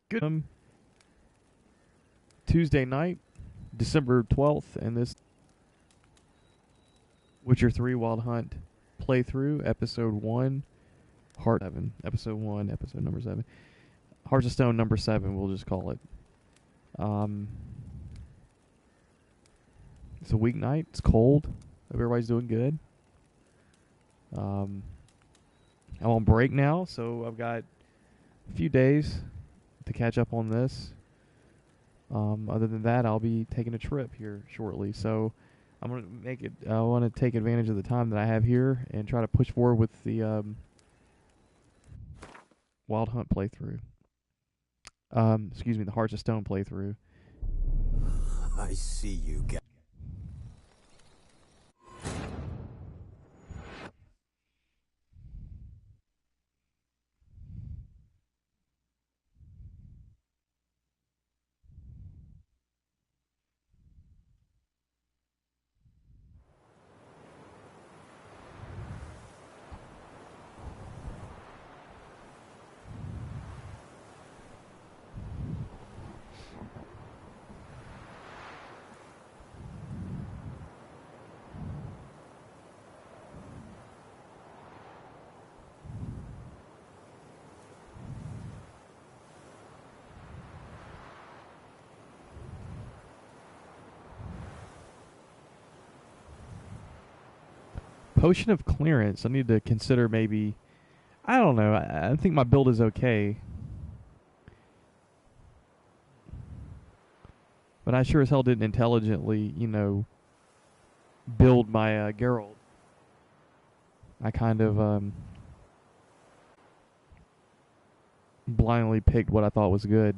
Good Tuesday night, December 12th, and this Witcher 3 Wild Hunt playthrough, episode 1, Heart 7. Episode 1, episode number 7. Hearts of Stone number 7, we'll just call it. It's a weeknight. It's cold. Hope everybody's doing good. I'm on break now, so I've got a few days to catch up on this. Other than that, I'll be taking a trip here shortly. So I'm gonna make it. I want to take advantage of the time that I have here and try to push forward with the Wild Hunt playthrough. Excuse me, the Hearts of Stone playthrough. I see you, guys. Potion of Clearance. I need to consider maybe. I don't know. I think my build is okay. But I sure as hell didn't intelligently, build my Geralt. I kind of blindly picked what I thought was good,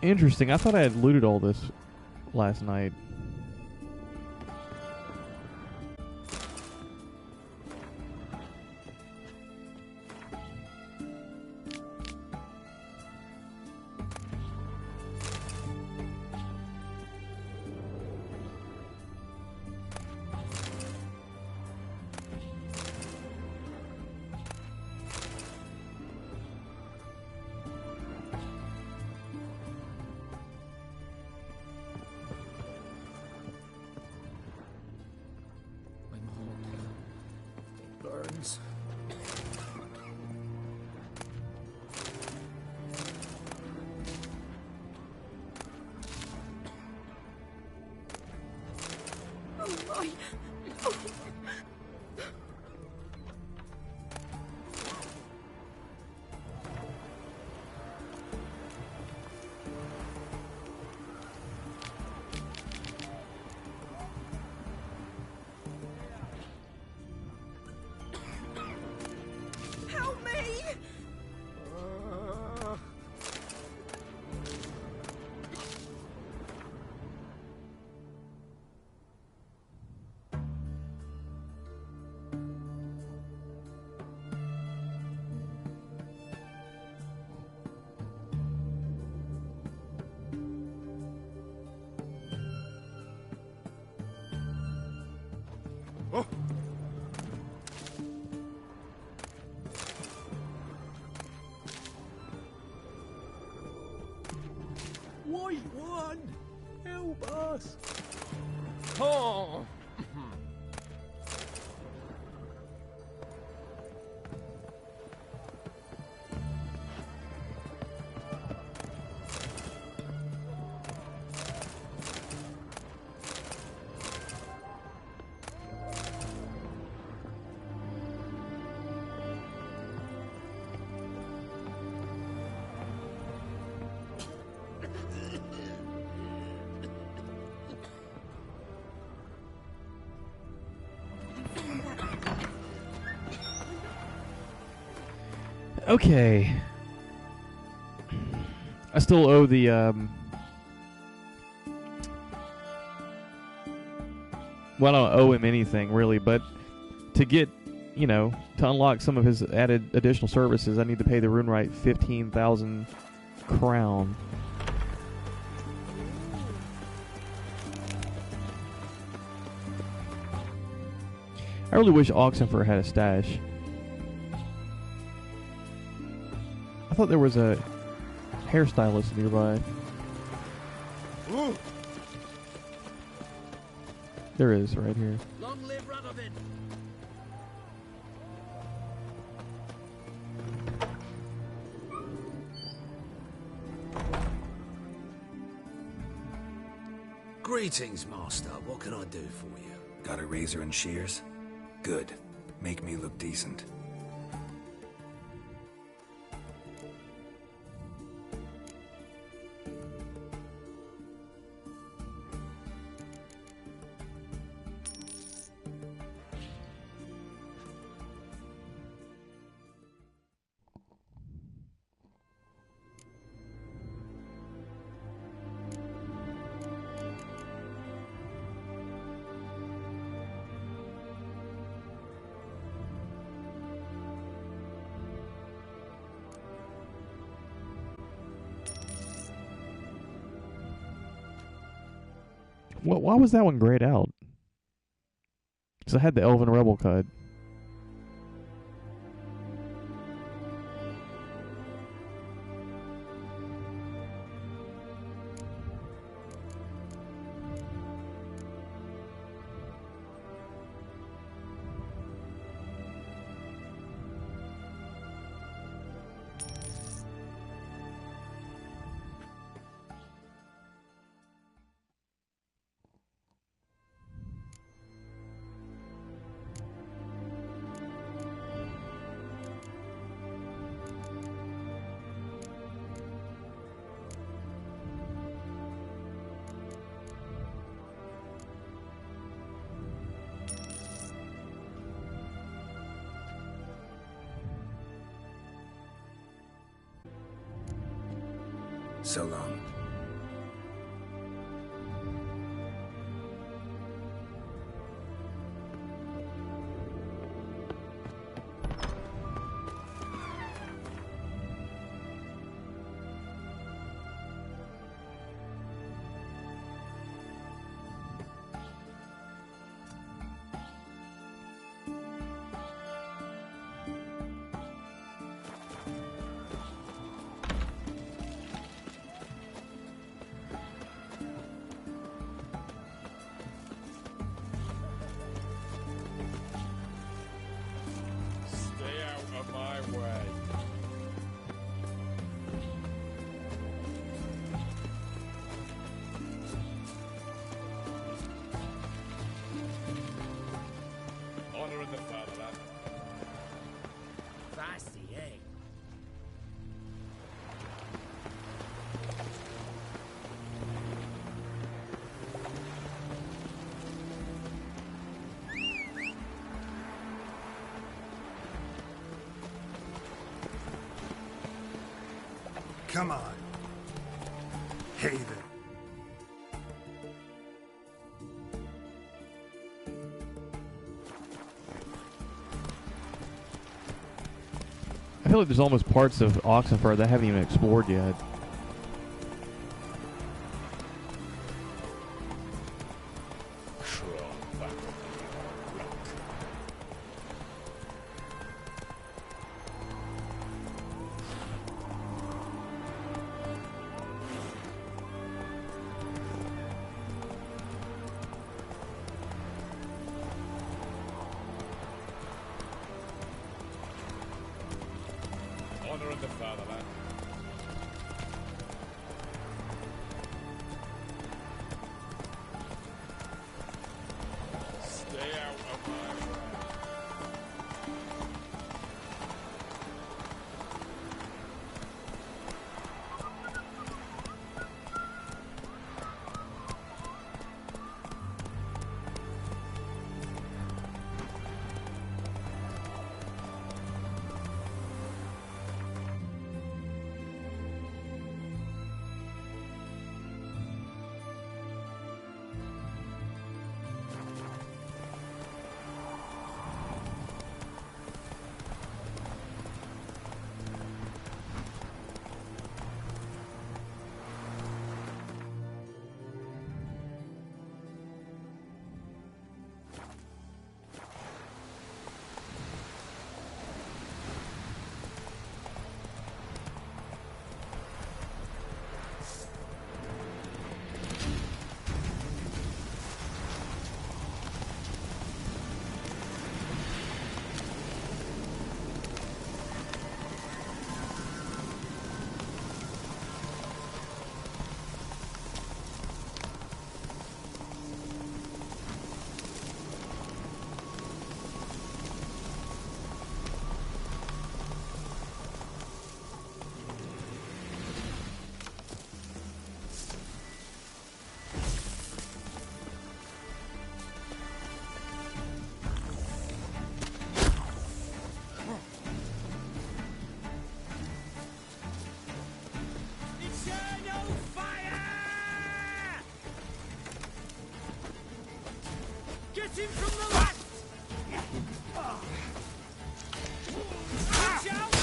Interesting. I thought I had looted all this last night. Burns. Oh boy. Help me! Oh. White one! Help us! Oh! Okay. I still owe the well, I don't owe him anything really, but to get, you know, to unlock some of his added additional services, I need to pay the Runewright 15,000 crown. I really wish Oxenfurt had a stash. I thought there was a hairstylist nearby. Ooh. There is, right here. Long live Radovid. Greetings, Master. What can I do for you? Got a razor and shears? Good. Make me look decent. Why was that one grayed out? Because I had the Elven Rebel cut. So long. Stay out of my way. Honor in the fatherland. Feisty, eh? Come on. Haven. I feel like there's almost parts of Oxenfurt that I haven't even explored yet. Crawl back on the rock. Honor in the fatherland. Stay out of my way. Shoot him from the left! Watch out!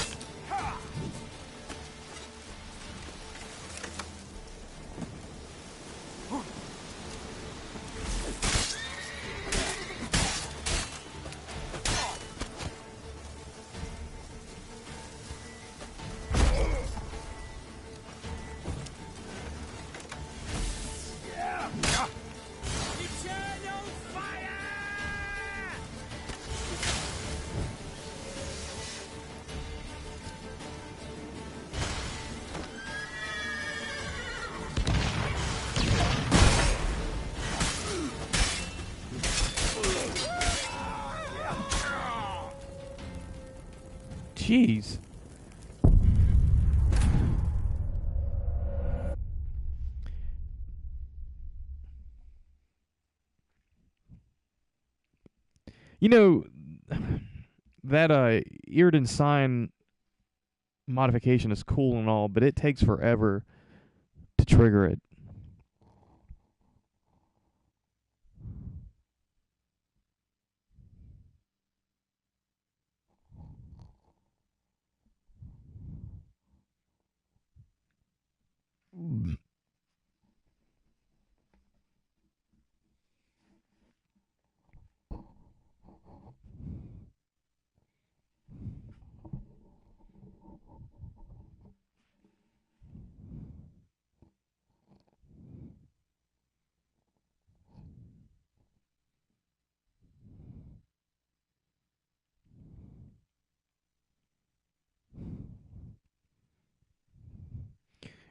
Eternal fire! Jeez. You know, that Iriden sign modification is cool and all, but it takes forever to trigger it.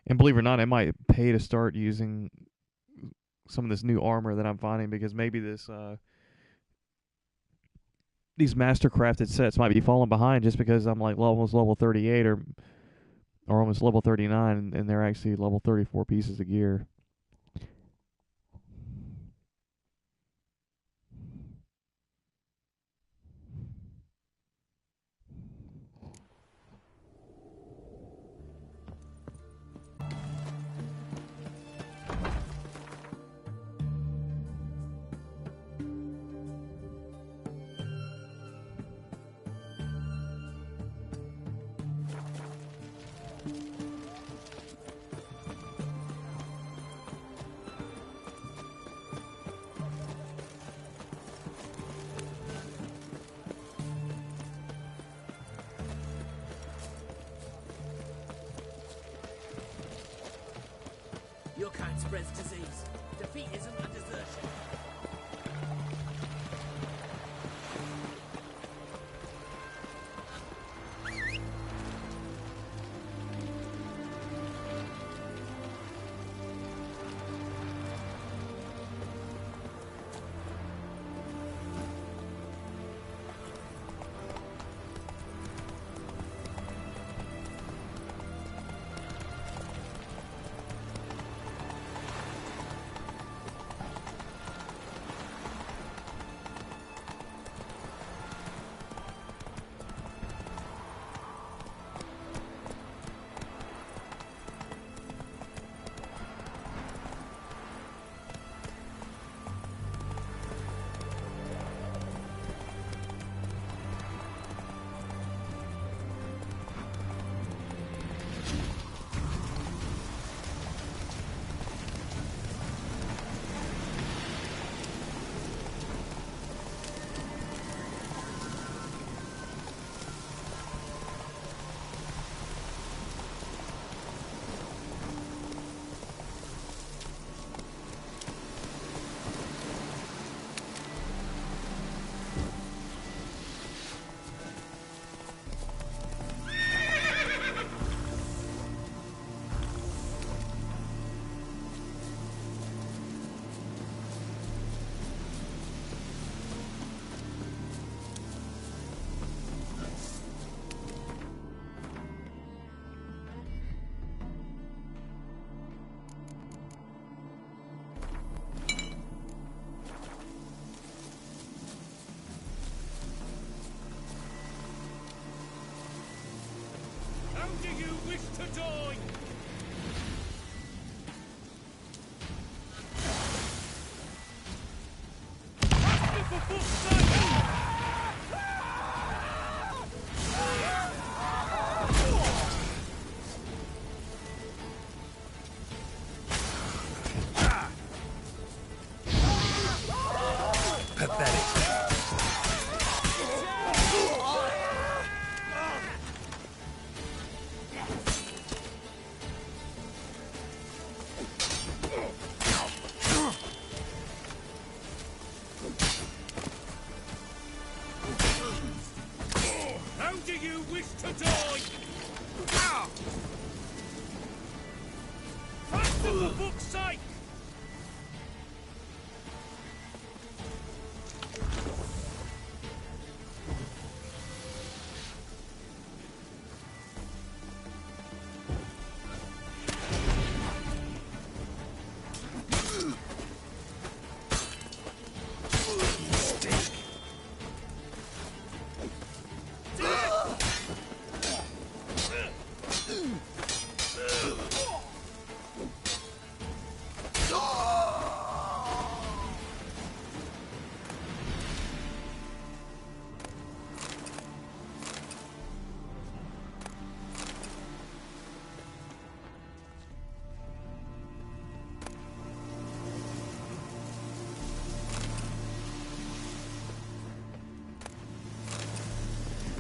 And believe it or not, I might pay to start using some of this new armor that I'm finding, because maybe this these master crafted sets might be falling behind just because I'm like almost level 38 or almost level 39, and they're actually level 34 pieces of gear. Your kind spreads disease. Defeat isn't a desertion. How do you wish to die? Justice Pathetic. How do you wish to die? Ah! Faster, for fuck's sake!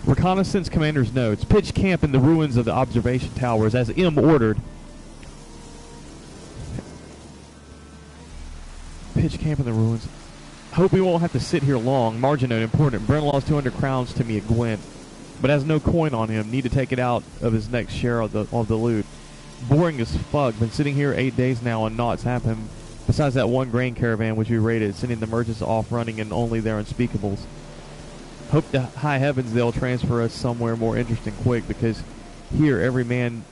Reconnaissance commander's notes. Pitch camp in the ruins of the observation towers as M ordered. Pitch camp in the ruins. Hope we won't have to sit here long. Margin note important. Bren lost 200 crowns to me at Gwent, but has no coin on him. Need to take it out of his next share of the loot. Boring as fuck. Been sitting here 8 days now and naught's happened. Besides that one grain caravan which we raided, sending the merchants off running and only their unspeakables. Hope to high heavens they'll transfer us somewhere more interesting quick, because here every man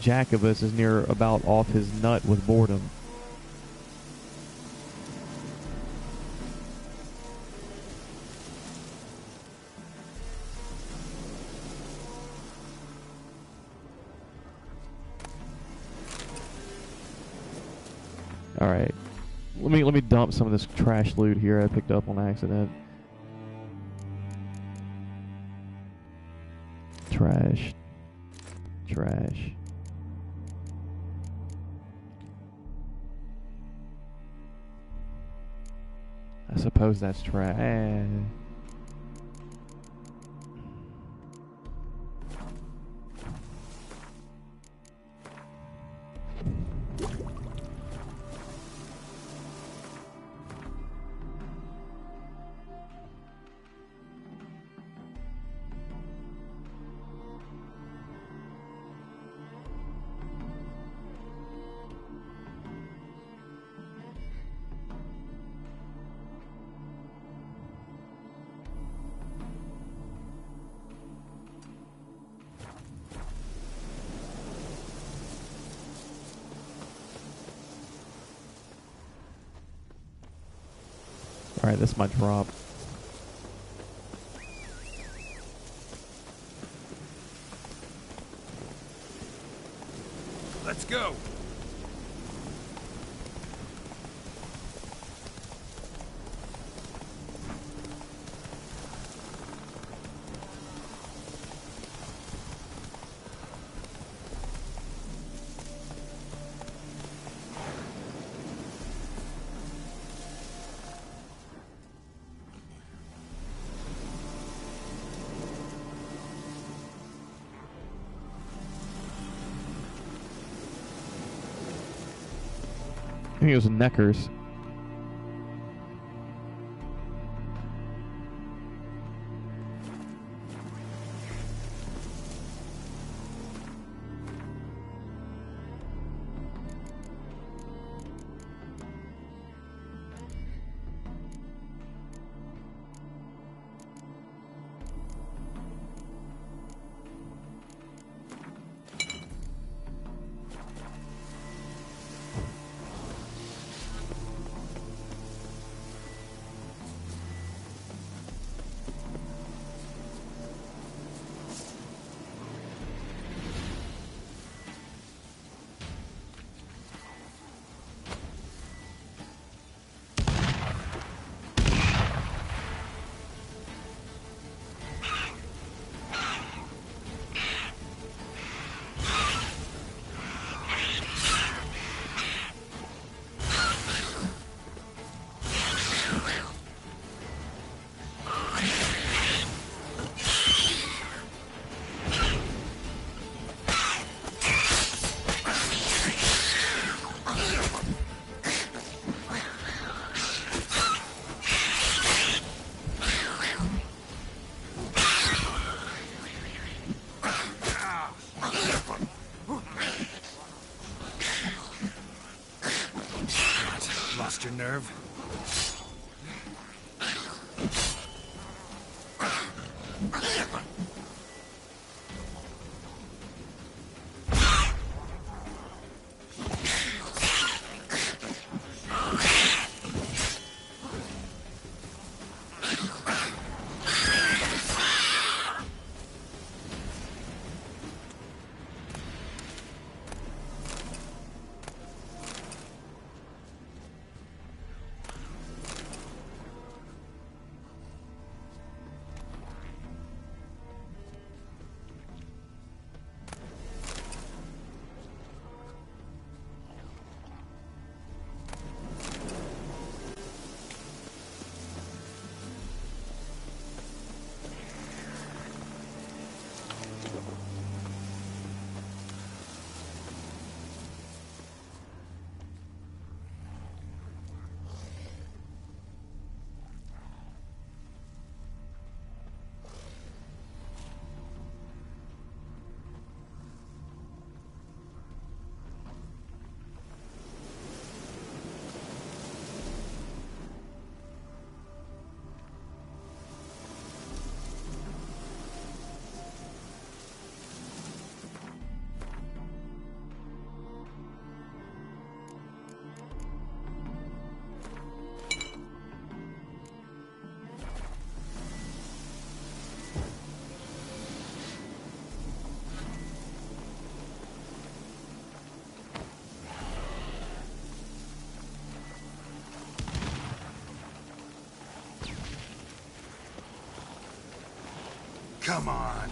jack of us is near about off his nut with boredom. All right, let me dump some of this trash loot here I picked up on accident. Trash. Trash. I suppose that's trash. Alright, this might drop. Let's go! I think it was Neckers. nerve. Come on.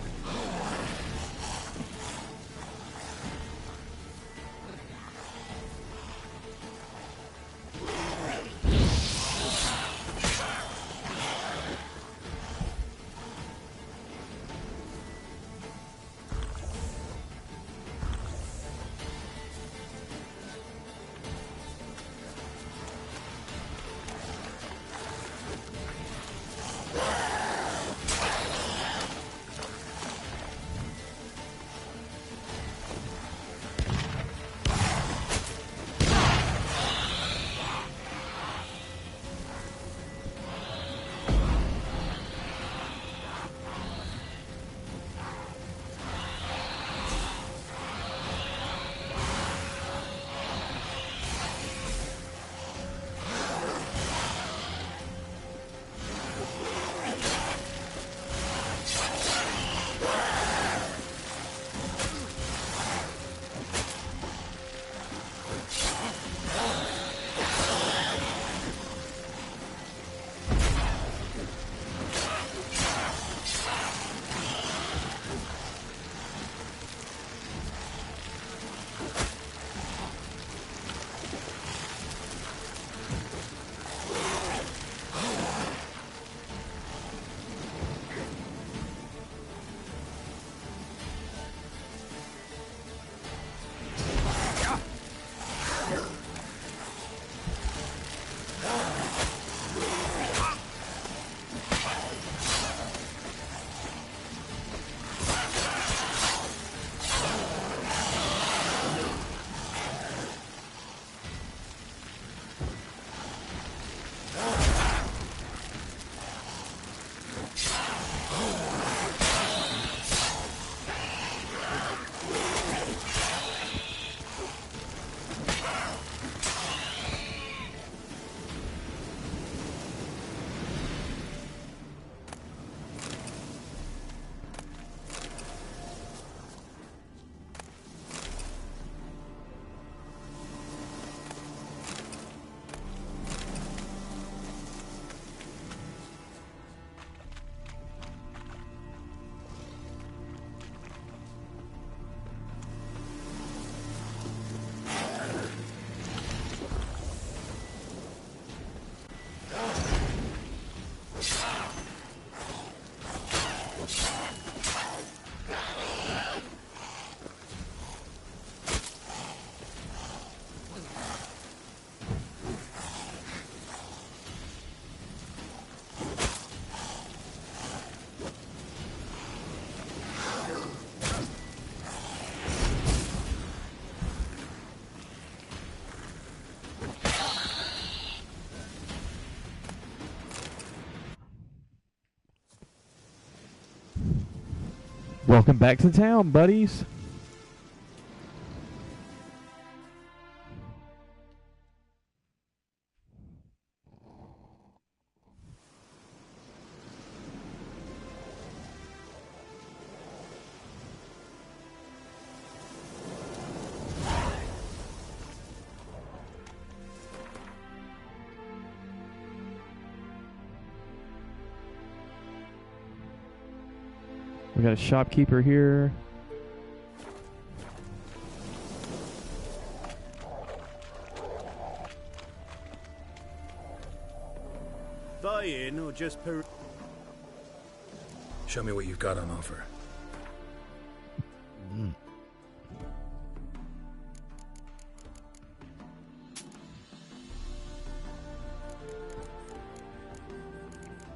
Welcome back to town, buddies. We got a shopkeeper here. Buy-in or just Show me what you've got on offer.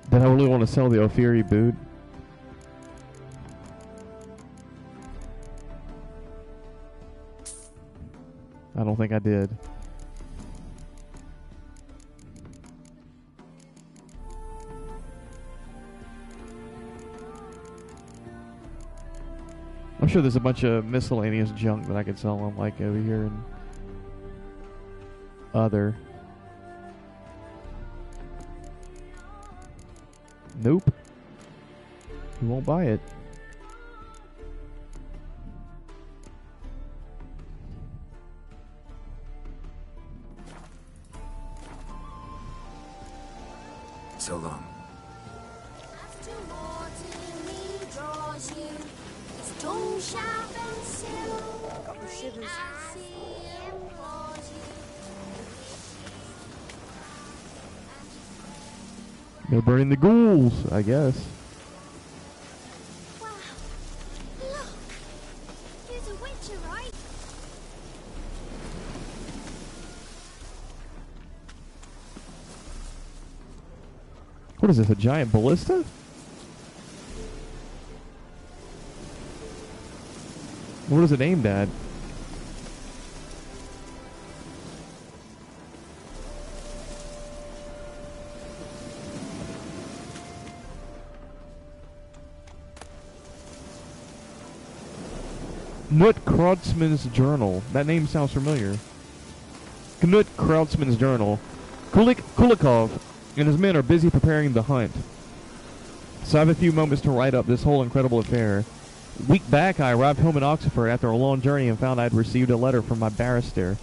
Did I really want to sell the Ophiri boot? I don't think I did. I'm sure there's a bunch of miscellaneous junk that I could sell on, like over here and other. Nope. You won't buy it. So long. After water me draws you, his tongue sharp and silvery as he implores you. No burning the ghouls, I guess. Wow, look, here's a witcher, right? What is this, a giant ballista? What is it aimed at? Knut Krautsman's Journal. That name sounds familiar. Knut Krautsman's Journal. Kulikov and his men are busy preparing the hunt. So I have a few moments to write up this whole incredible affair. A week back, I arrived home in Oxford after a long journey and found I had received a letter from my barrister.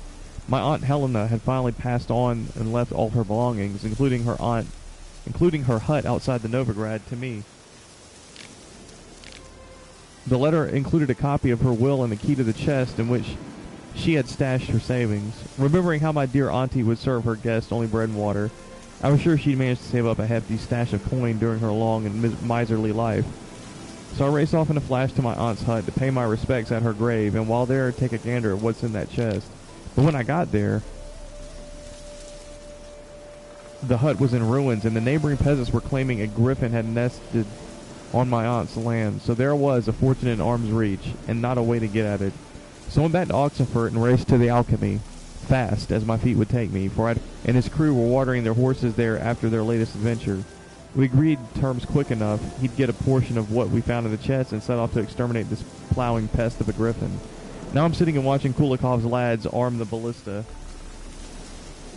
My Aunt Helena had finally passed on and left all her belongings, including her hut outside the Novigrad, to me. The letter included a copy of her will and the key to the chest in which she had stashed her savings. Remembering how my dear auntie would serve her guests only bread and water, I was sure she'd managed to save up a hefty stash of coin during her long and miserly life. So I raced off in a flash to my aunt's hut to pay my respects at her grave, and while there, take a gander at what's in that chest. But when I got there, the hut was in ruins, and the neighboring peasants were claiming a griffin had nested on my aunt's land. So there was, a fortune in arm's reach, and not a way to get at it. So I went back to Oxenfurt and raced to the alchemy, fast as my feet would take me, for I and his crew were watering their horses there after their latest adventure. We agreed terms quick enough. He'd get a portion of what we found in the chest and set off to exterminate this plowing pest of a griffin. Now I'm sitting and watching Kulikov's lads arm the ballista,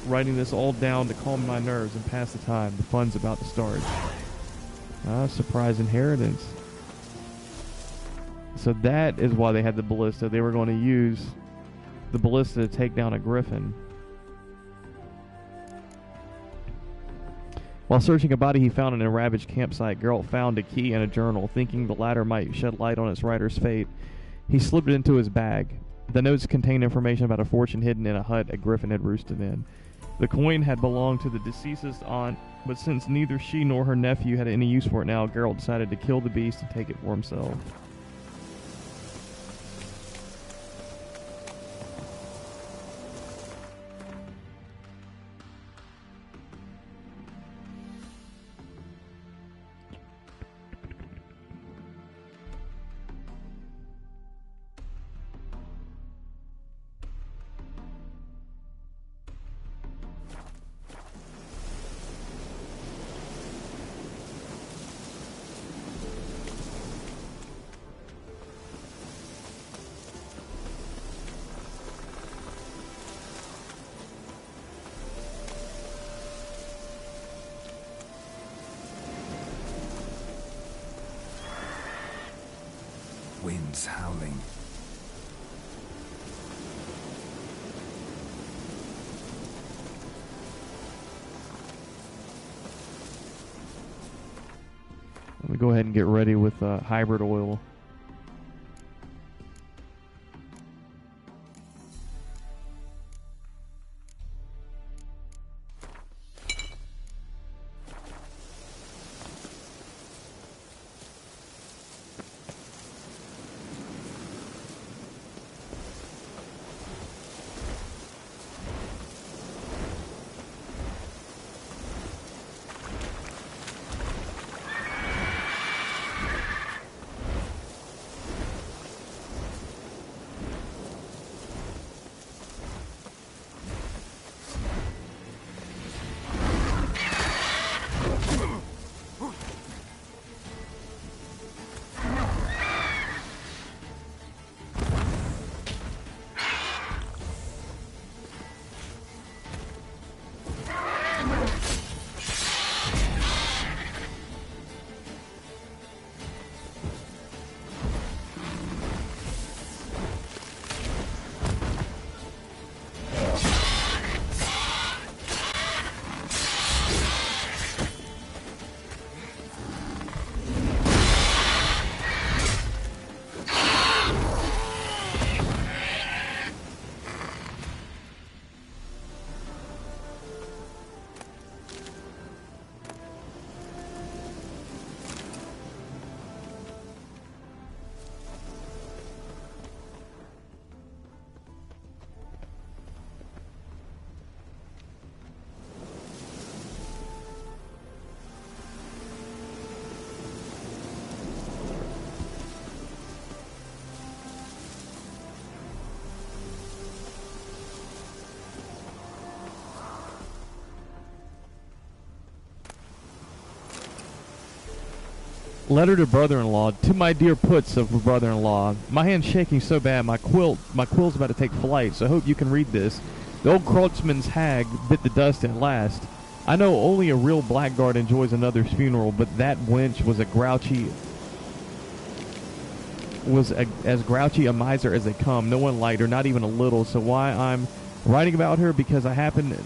writing this all down to calm my nerves and pass the time. The fun's about to start. Surprise inheritance. So that is why they had the ballista. They were going to use the ballista to take down a griffin. While searching a body he found in a ravaged campsite, Geralt found a key and a journal. Thinking the latter might shed light on its writer's fate, he slipped it into his bag. The notes contained information about a fortune hidden in a hut a griffin had roosted in. The coin had belonged to the deceased's aunt, but since neither she nor her nephew had any use for it now, Geralt decided to kill the beast and take it for himself. Winds howling. Let me go ahead and get ready with hybrid oil. Letter to brother-in-law. To my dear puts of brother-in-law. My hand's shaking so bad my quill's about to take flight, so I hope you can read this. The old Kreutzmann's hag bit the dust at last. I know only a real blackguard enjoys another's funeral, but that wench was as grouchy a miser as they come. No one liked her, not even a little, so why I'm writing about her, because I happen to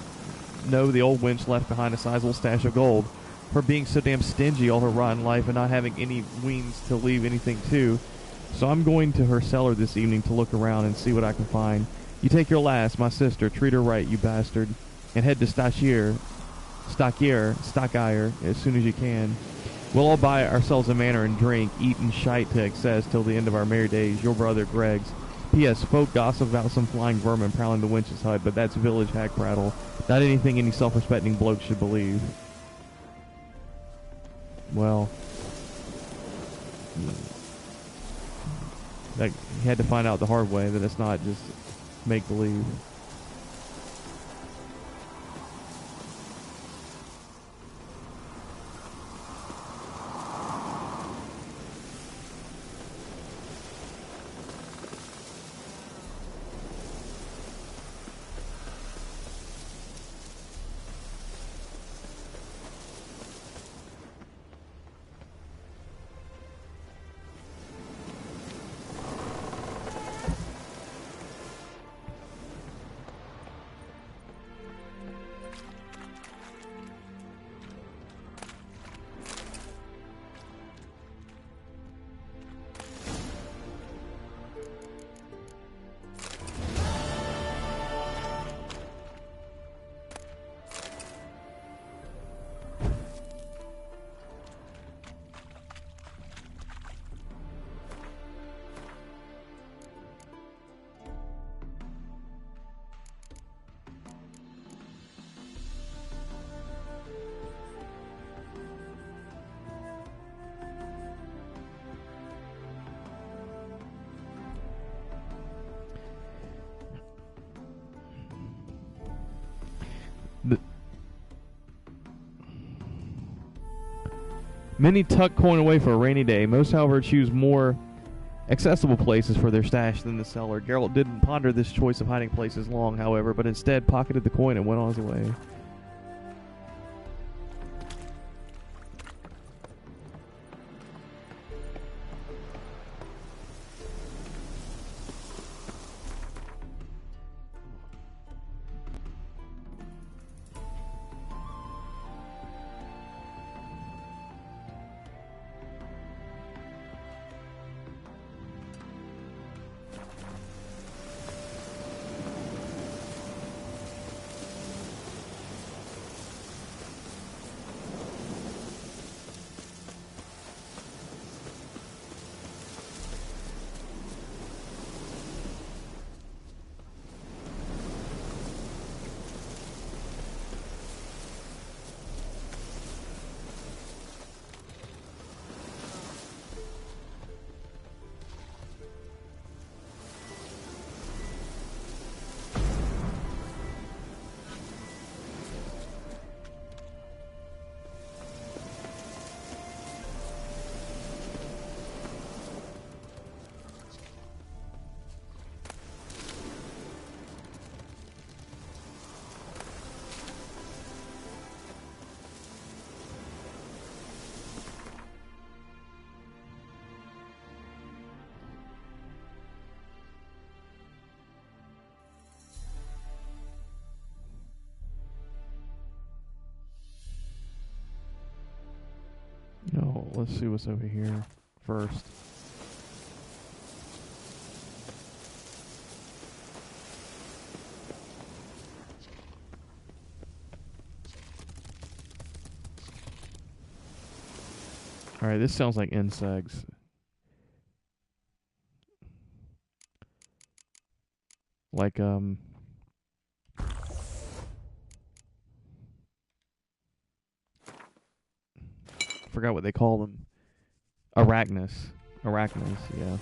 know the old wench left behind a sizable stash of gold. Her being so damn stingy all her rotten life and not having any means to leave anything to. So I'm going to her cellar this evening to look around and see what I can find. You take your lass, my sister, treat her right, you bastard, and head to Stockier, as soon as you can. We'll all buy ourselves a manor and drink, eat and shite to excess till the end of our merry days. Your brother, Greg's. P.S. Folk gossip about some flying vermin prowling the wench's hut, but that's village hack prattle. Not anything any self-respecting bloke should believe. Well, he had to find out the hard way that it's not just make-believe. Many tuck coin away for a rainy day. Most, however, choose more accessible places for their stash than the cellar. Geralt didn't ponder this choice of hiding places long, however, but instead pocketed the coin and went on his way. let's see what's over here first. Alright, this sounds like insects. Like, forgot what they call them. Arachnis. Arachnids, yeah.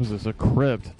Was this a crypt?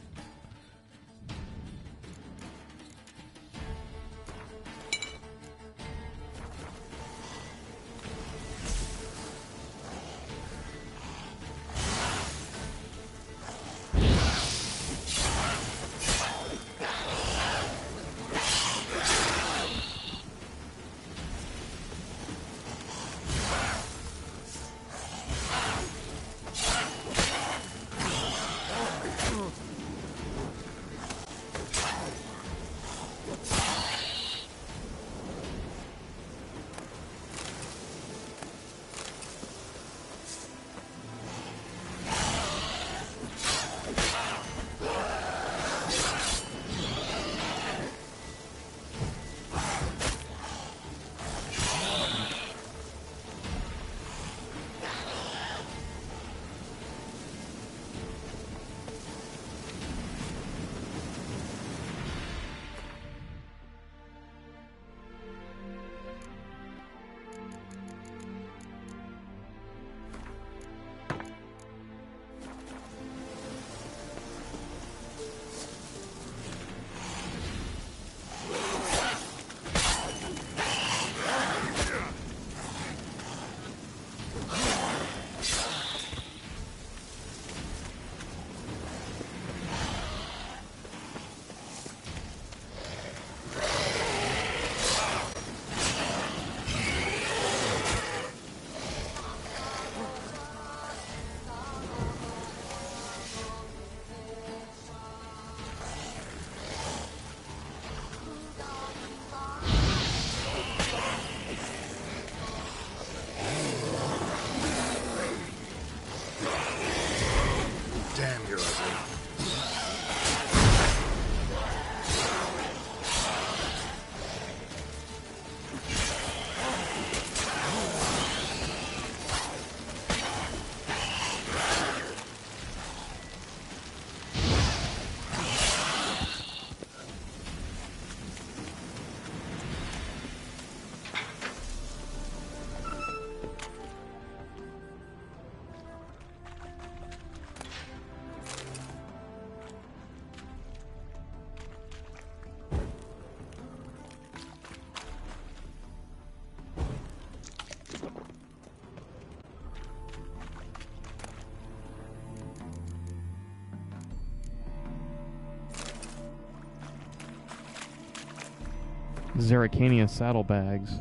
Zeracania saddlebags.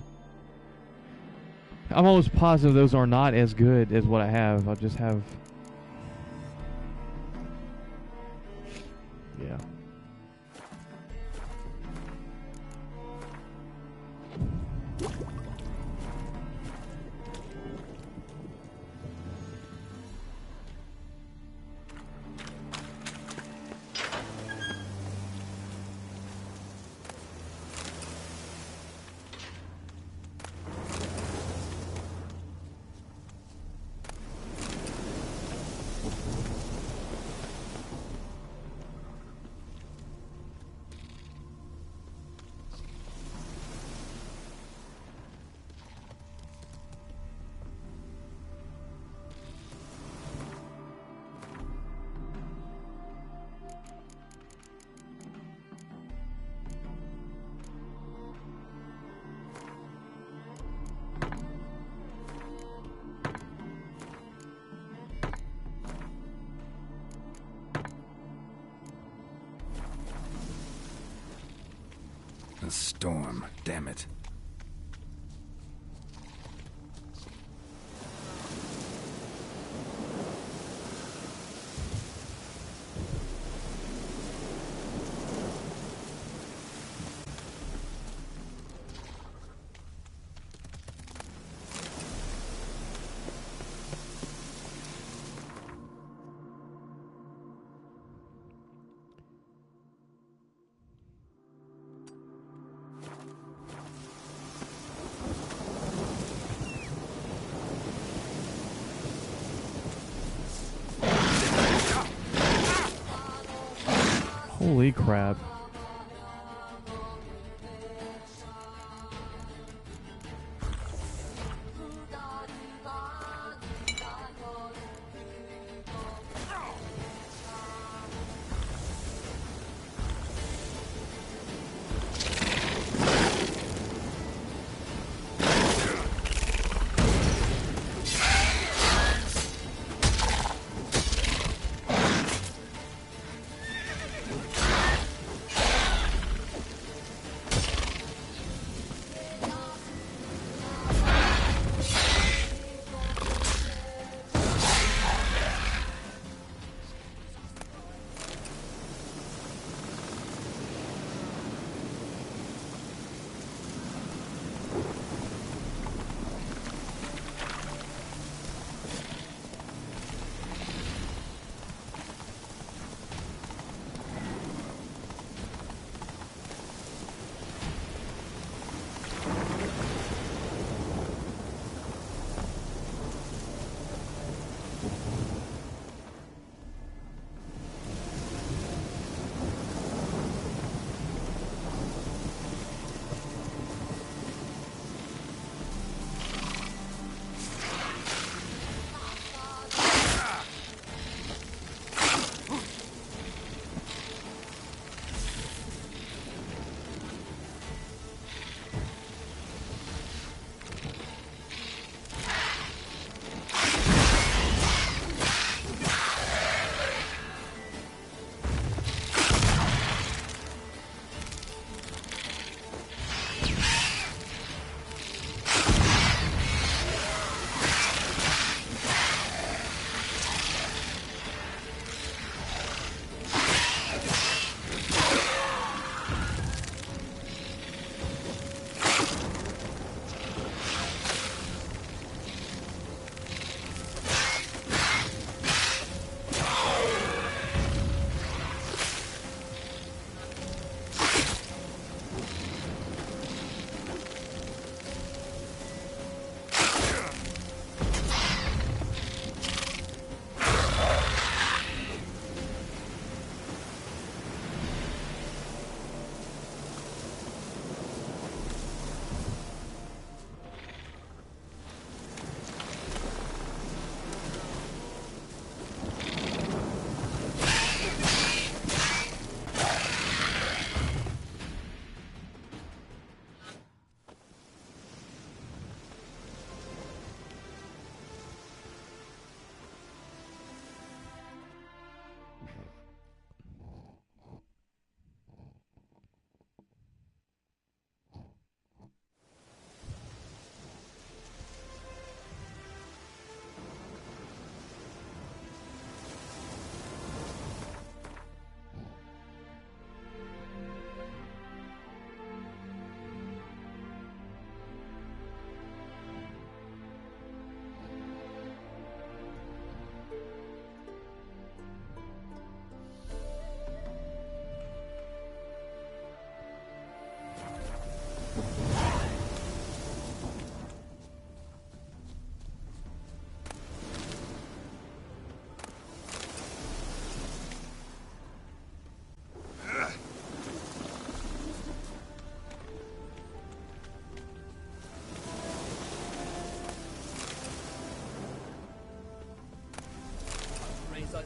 I'm almost positive those are not as good as what I have. I just have... Yeah. A storm, damn it. Holy crap.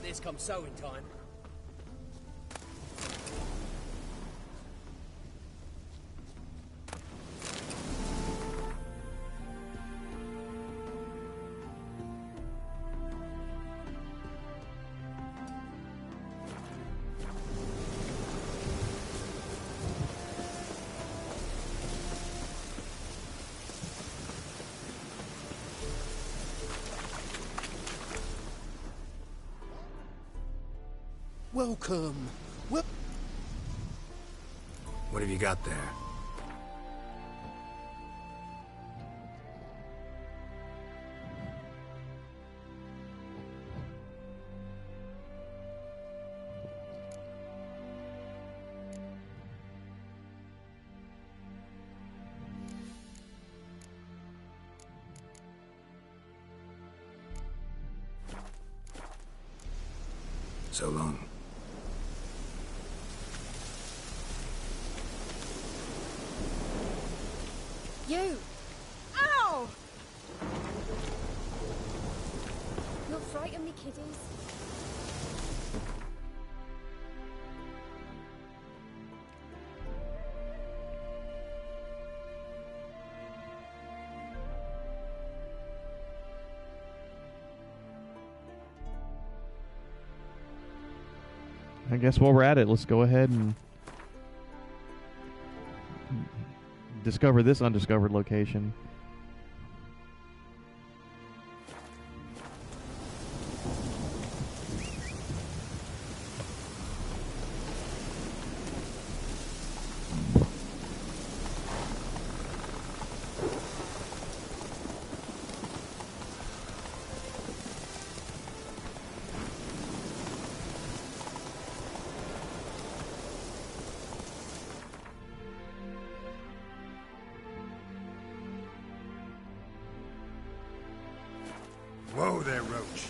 this come sewing time. Welcome. Well, What have you got there? So long. You! Ow! You'll frighten me, kiddies. I guess while we're at it, let's go ahead and discover this undiscovered location. Whoa there, Roach.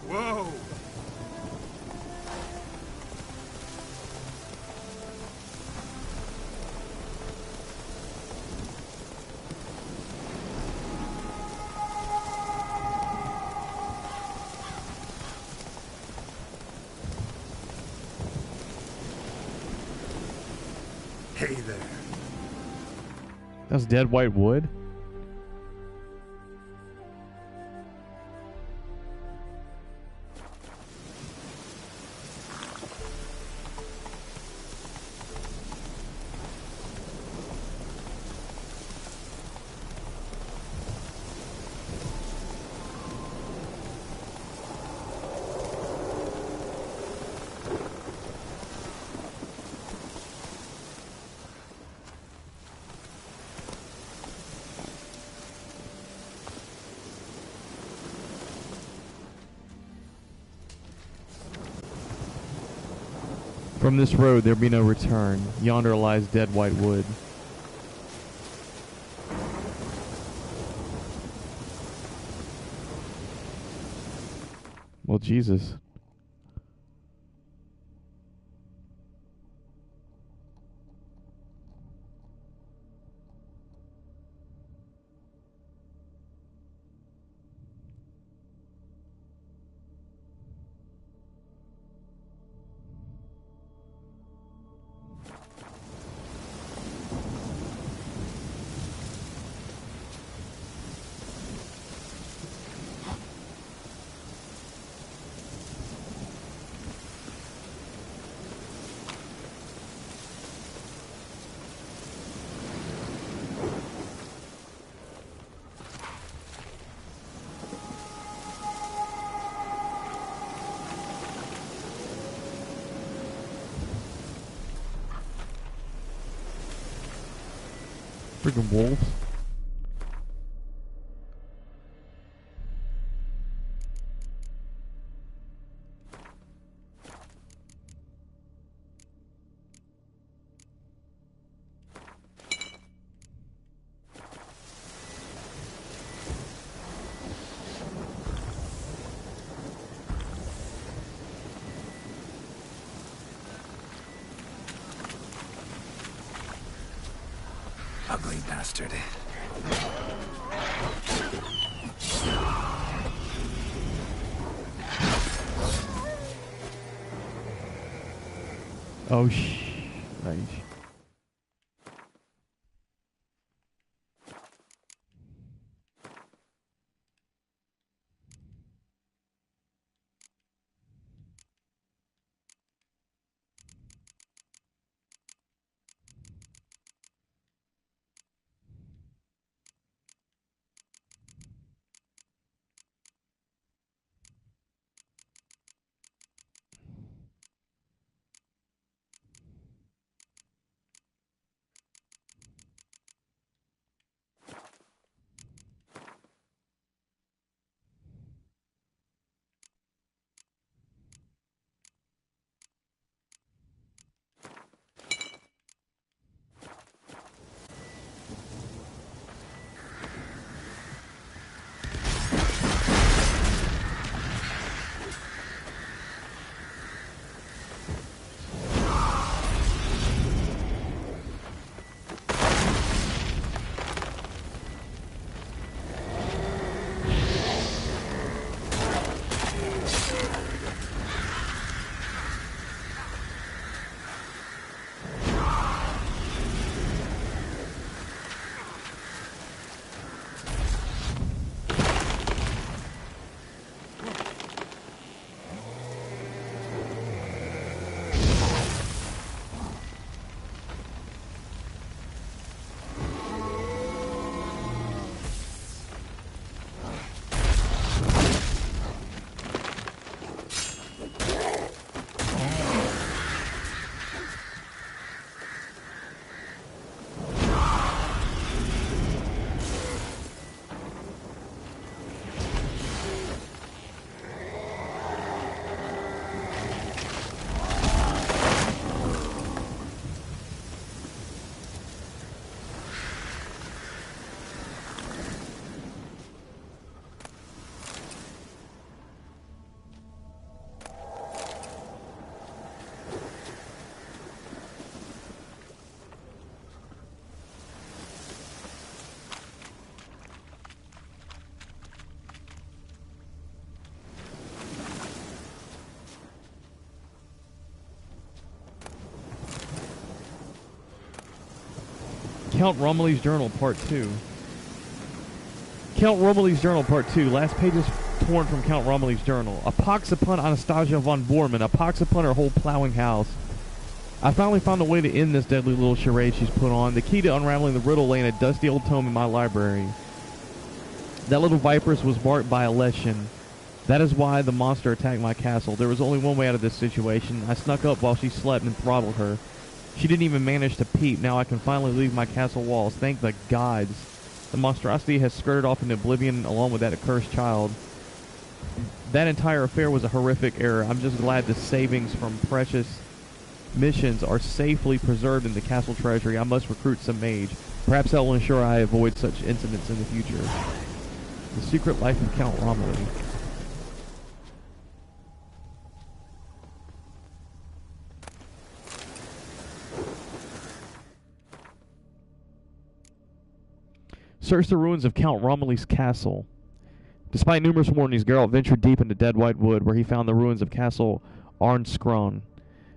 Whoa! Hey there. That's dead white wood. From this road there be no return. Yonder lies dead white wood. Well, Jesus. Freaking wolves. Ugly bastard. Oh, nice. Count Romilly's Journal, Part 2. Count Romilly's Journal, Part 2. Last pages torn from Count Romilly's Journal. A pox upon Anastasia von Bormann. A pox upon her whole plowing house. I finally found a way to end this deadly little charade she's put on. The key to unraveling the riddle lay in a dusty old tome in my library. That little viperess was marked by a Leshen. That is why the monster attacked my castle. There was only one way out of this situation. I snuck up while she slept and throttled her. She didn't even manage to peep. Now I can finally leave my castle walls. Thank the gods. The monstrosity has skirted off into oblivion along with that accursed child. That entire affair was a horrific error. I'm just glad the savings from precious missions are safely preserved in the castle treasury. I must recruit some mage. Perhaps that will ensure I avoid such incidents in the future. The Secret Life of Count Romilly. Search the ruins of Count Romilly's castle. Despite numerous warnings, Geralt ventured deep into Dead White Wood, where he found the ruins of Castle Arnskron.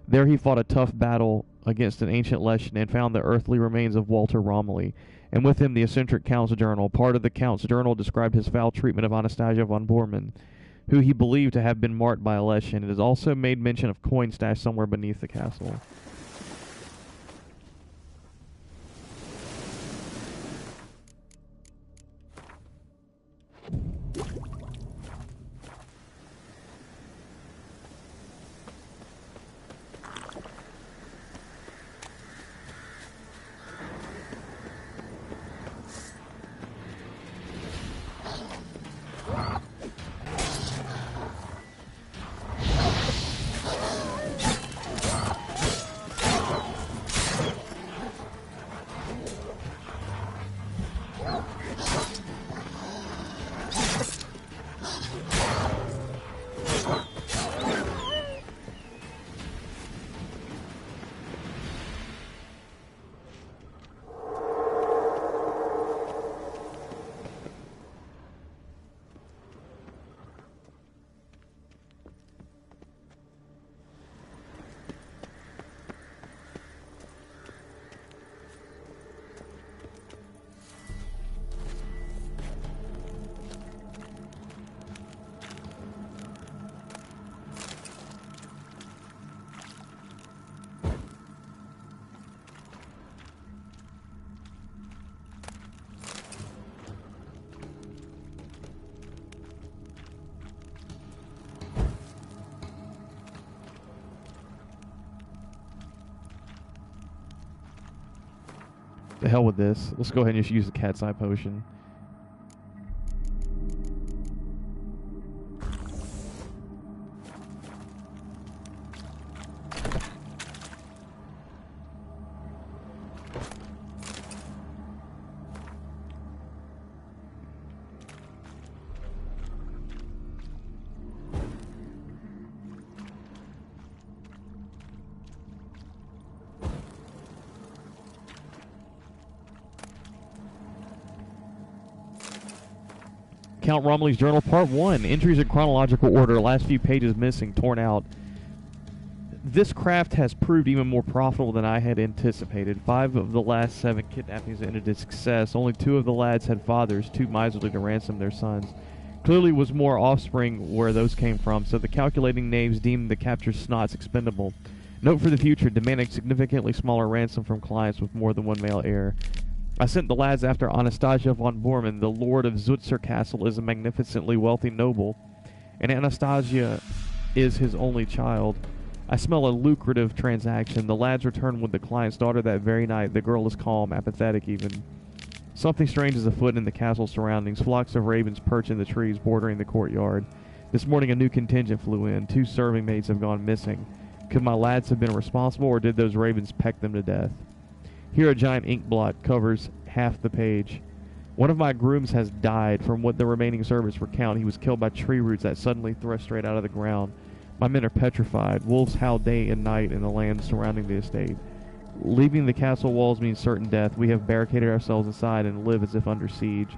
There he fought a tough battle against an ancient Leshen and found the earthly remains of Walter Romilly, and with him the eccentric Count's journal. Part of the Count's journal described his foul treatment of Anastasia von Bormann, who he believed to have been marked by a Leshen. It is also made mention of coin stashed somewhere beneath the castle. The hell with this. Let's go ahead and just use the cat's eye potion. Count Romilly's Journal, Part 1. Entries in chronological order. Last few pages missing, torn out. This craft has proved even more profitable than I had anticipated. 5 of the last 7 kidnappings ended in success. Only 2 of the lads had fathers, too miserly to ransom their sons. Clearly was more offspring where those came from, so the calculating knaves deemed the captured snots expendable. Note for the future, demanding significantly smaller ransom from clients with more than one male heir. I sent the lads after Anastasia von Bormann. The lord of Zutzer Castle is a magnificently wealthy noble, and Anastasia is his only child. I smell a lucrative transaction. The lads return with the client's daughter that very night. The girl is calm, apathetic even. Something strange is afoot in the castle surroundings. Flocks of ravens perch in the trees bordering the courtyard. This morning a new contingent flew in. 2 serving maids have gone missing. Could my lads have been responsible, or did those ravens peck them to death? Here a giant ink blot covers half the page. One of my grooms has died. From what the remaining servants recount, he was killed by tree roots that suddenly thrust straight out of the ground. My men are petrified. Wolves howl day and night in the land surrounding the estate. Leaving the castle walls means certain death. We have barricaded ourselves inside and live as if under siege.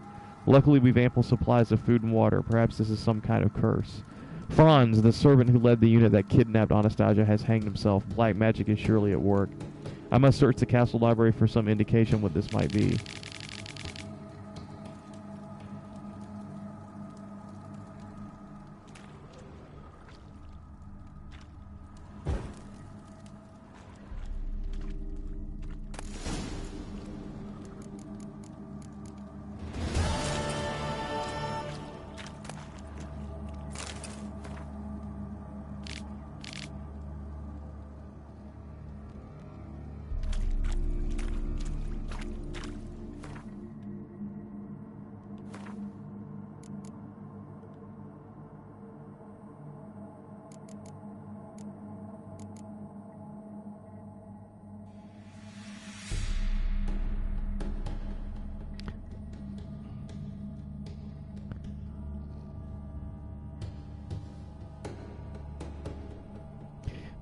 Luckily, we've ample supplies of food and water. Perhaps this is some kind of curse. Franz, the servant who led the unit that kidnapped Anastasia, has hanged himself. Black magic is surely at work. I must search the castle library for some indication what this might be.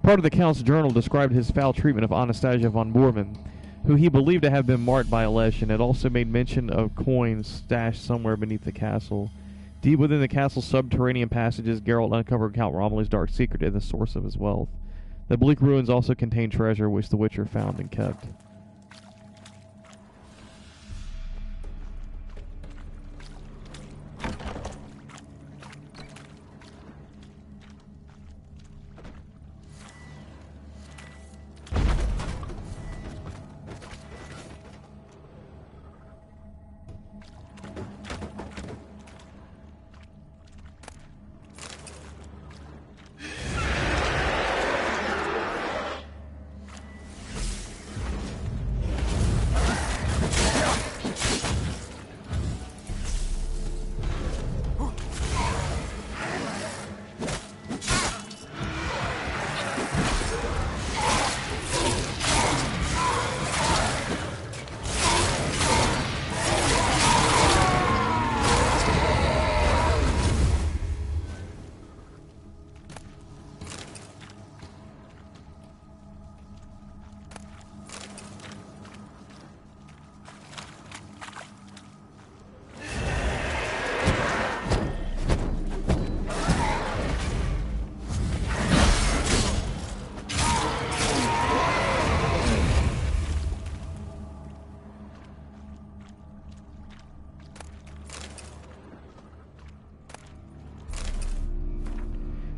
Part of the Count's journal described his foul treatment of Anastasia von Bormann, who he believed to have been marked by Alesh, and it also made mention of coins stashed somewhere beneath the castle. Deep within the castle's subterranean passages, Geralt uncovered Count Romilly's dark secret and the source of his wealth. The bleak ruins also contained treasure which the Witcher found and kept.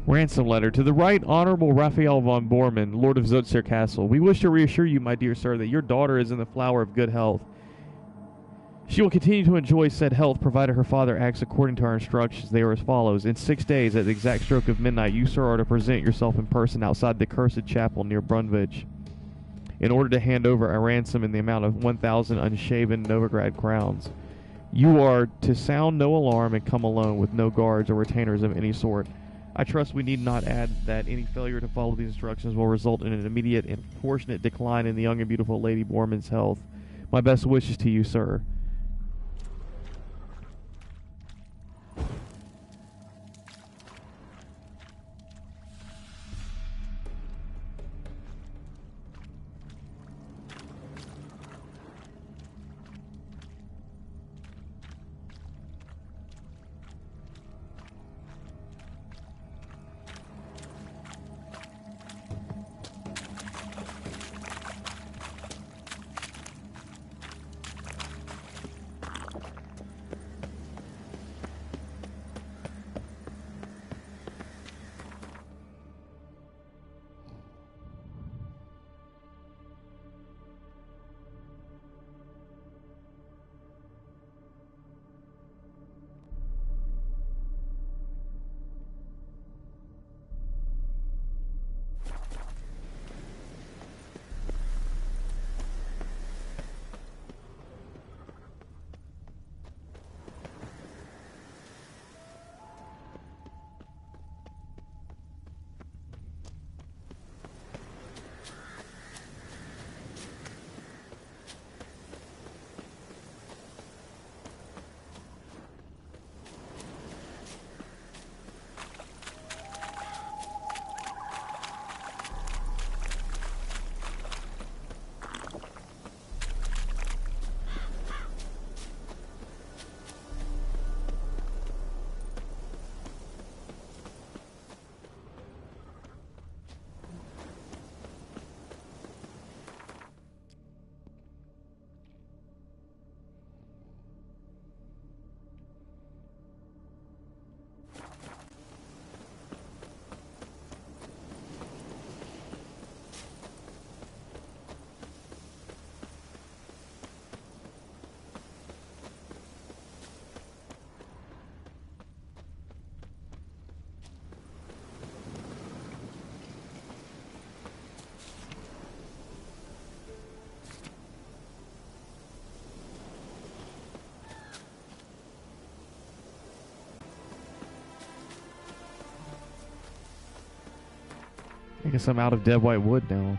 Ransom letter. To the Right Honorable Raphael von Bormann, Lord of Zutzer Castle. We wish to reassure you, my dear sir, that your daughter is in the flower of good health. She will continue to enjoy said health, provided her father acts according to our instructions. They are as follows. In 6 days, at the exact stroke of midnight, you, sir, are to present yourself in person outside the cursed chapel near Brunvich. in order to hand over a ransom in the amount of 1,000 unshaven Novigrad crowns. You are to sound no alarm and come alone with no guards or retainers of any sort. I trust we need not add that any failure to follow these instructions will result in an immediate and proportionate decline in the young and beautiful Lady Borman's health. My best wishes to you, sir. I guess I'm out of dead white wood now.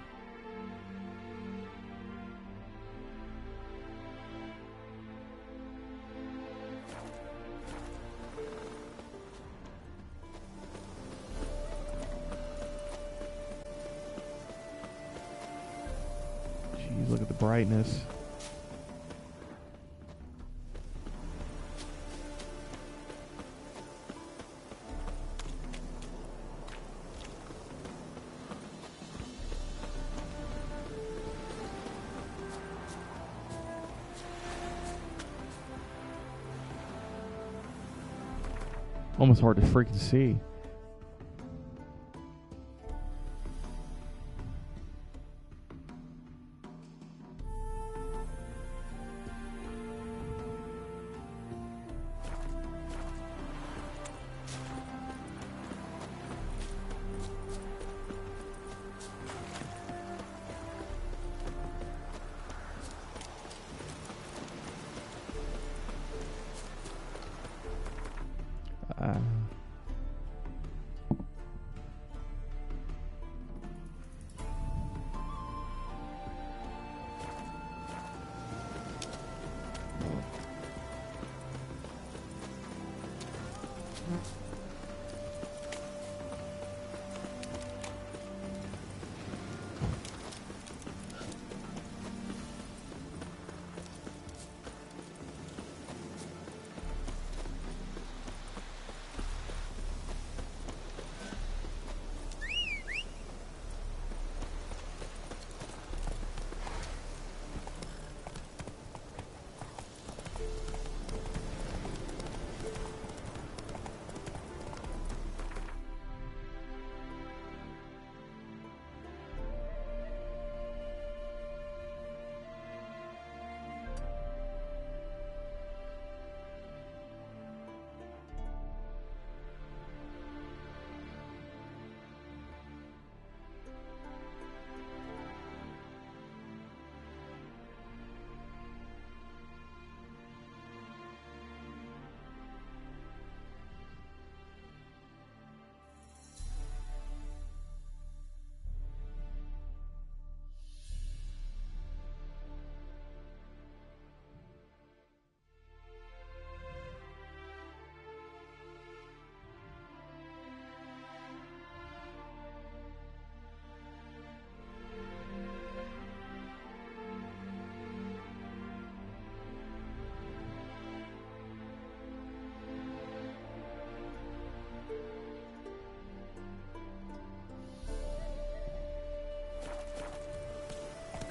Jeez, look at the brightness. Almost hard to freaking see.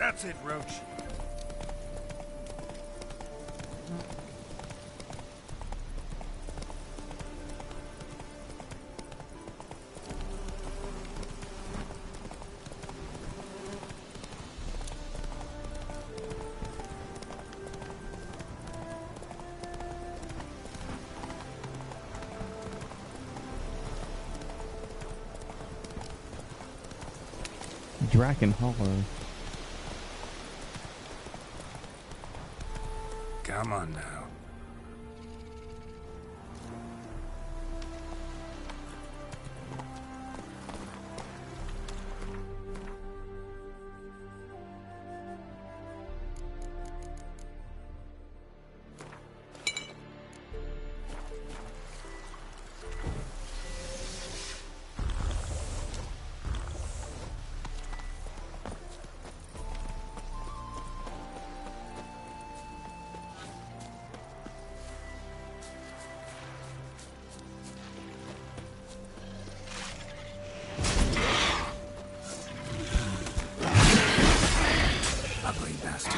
That's it, Roach. Draken Hollow. Come on now. Ugly bastard.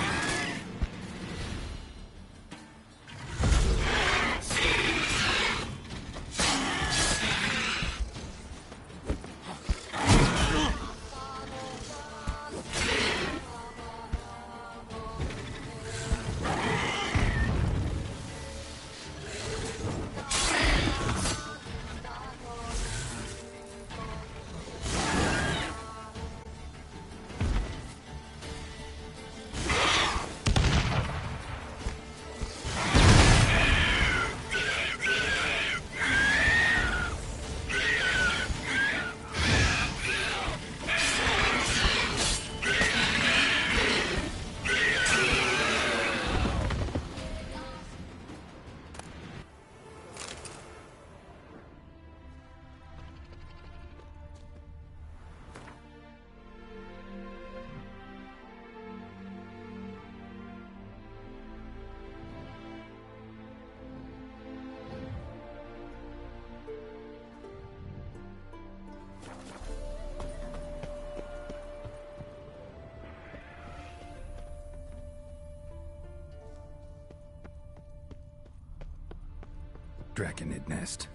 Draconid nest.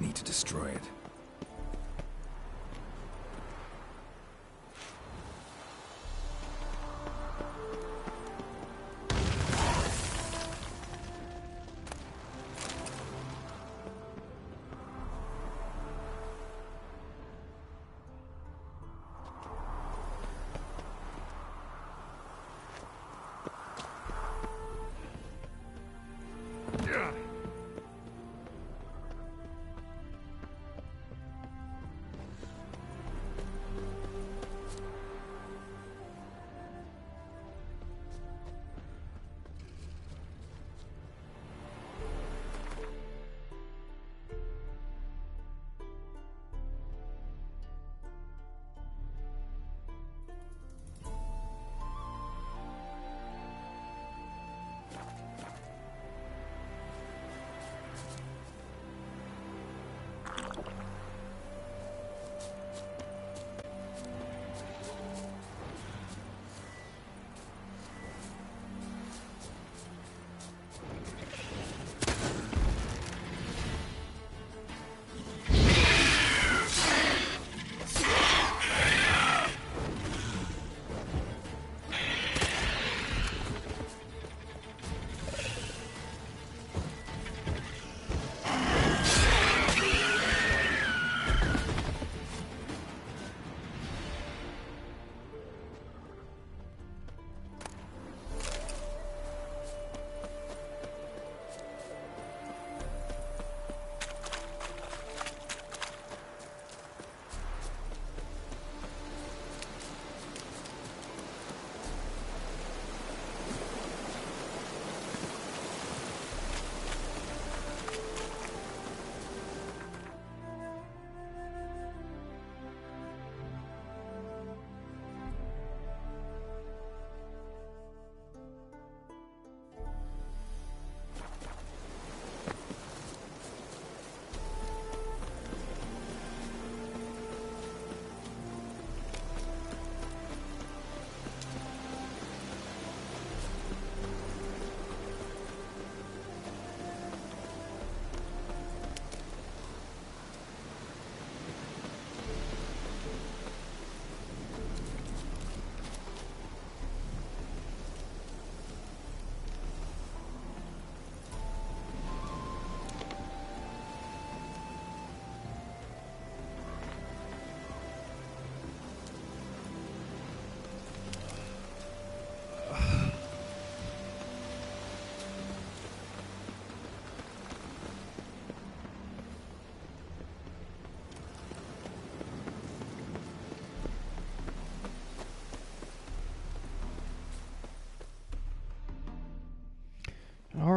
Need to destroy it.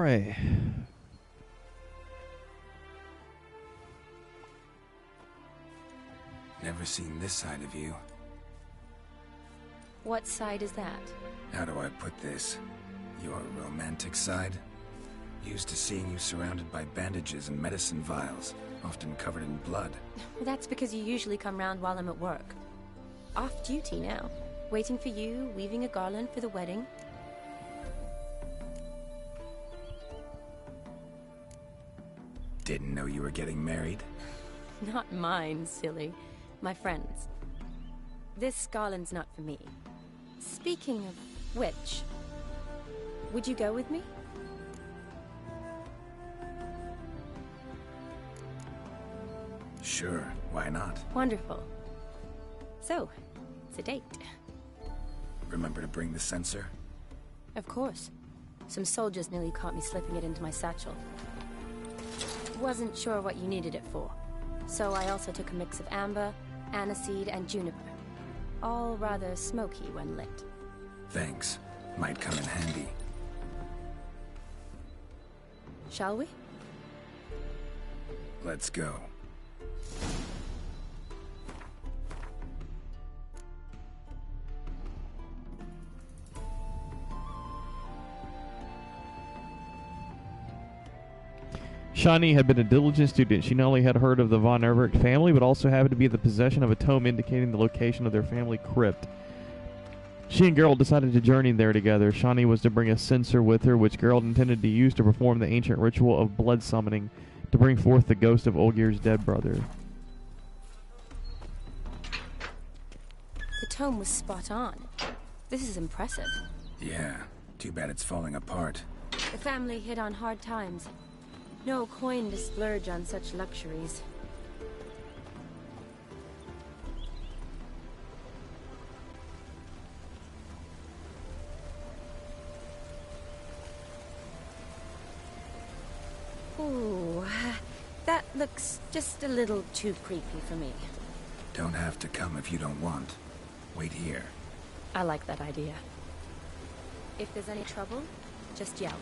right. Never seen this side of you. What side is that? How do I put this? Your romantic side? Used to seeing you surrounded by bandages and medicine vials, often covered in blood. Well, that's because you usually come round while I'm at work. Off duty now. Waiting for you, weaving a garland for the wedding. Didn't know you were getting married? Not mine, silly. My friends. This garland's not for me. Speaking of which, would you go with me? Sure, why not? Wonderful. So, it's a date. Remember to bring the sensor? Of course. Some soldiers nearly caught me slipping it into my satchel. Wasn't sure what you needed it for. So I also took a mix of amber, aniseed, and juniper. All rather smoky when lit. Thanks. Might come in handy. Shall we? Let's go. Shani had been a diligent student. She not only had heard of the von Erich family, but also happened to be in the possession of a tome indicating the location of their family crypt. She and Geralt decided to journey there together. Shani was to bring a censer with her, which Geralt intended to use to perform the ancient ritual of blood summoning to bring forth the ghost of Olgir's dead brother. The tome was spot on. This is impressive. Yeah, too bad it's falling apart. The family hit on hard times. No coin to splurge on such luxuries. Ooh, that looks just a little too creepy for me. Don't have to come if you don't want. Wait here. I like that idea. If there's any trouble, just yell.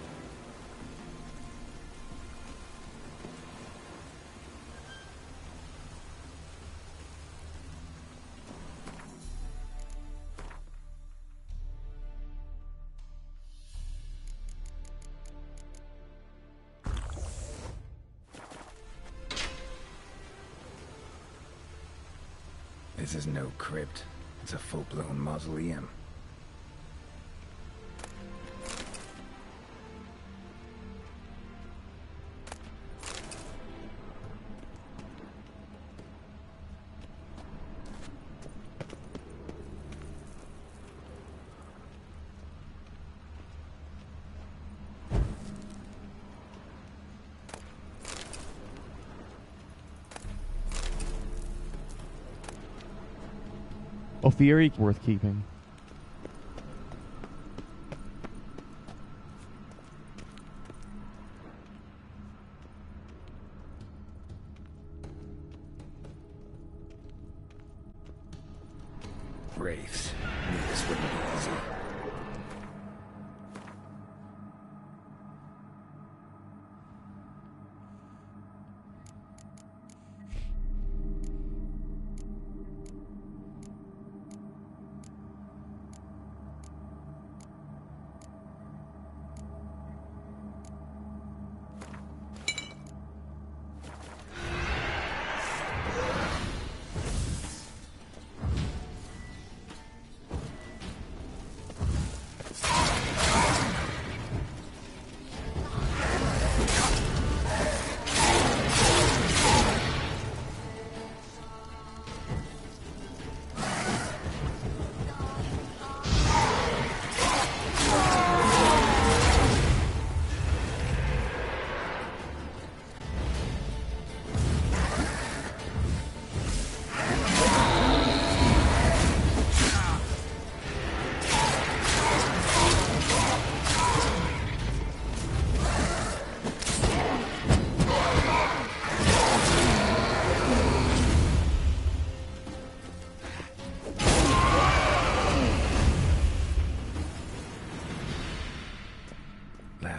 This is no crypt. It's a full-blown mausoleum. Ophiri worth keeping. Wraiths. Knew this wouldn't be easy.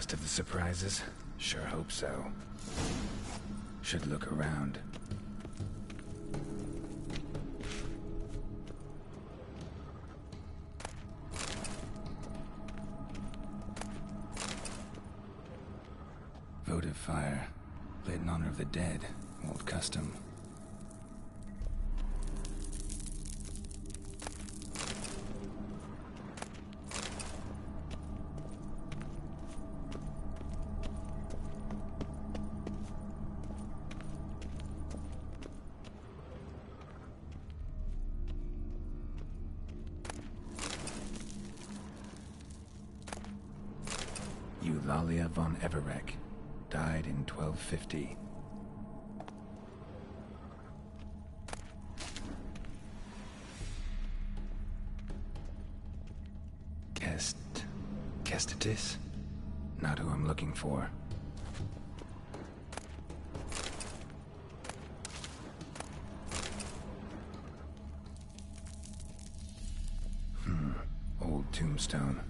Last of the surprises? Sure hope so. Should look around. Votive fire. Lit in honor of the dead. Old custom. Eulalia von Everek. Died in 1250. Kestitis? Not who I'm looking for. Old tombstone.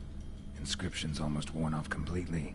Inscription's almost worn off completely.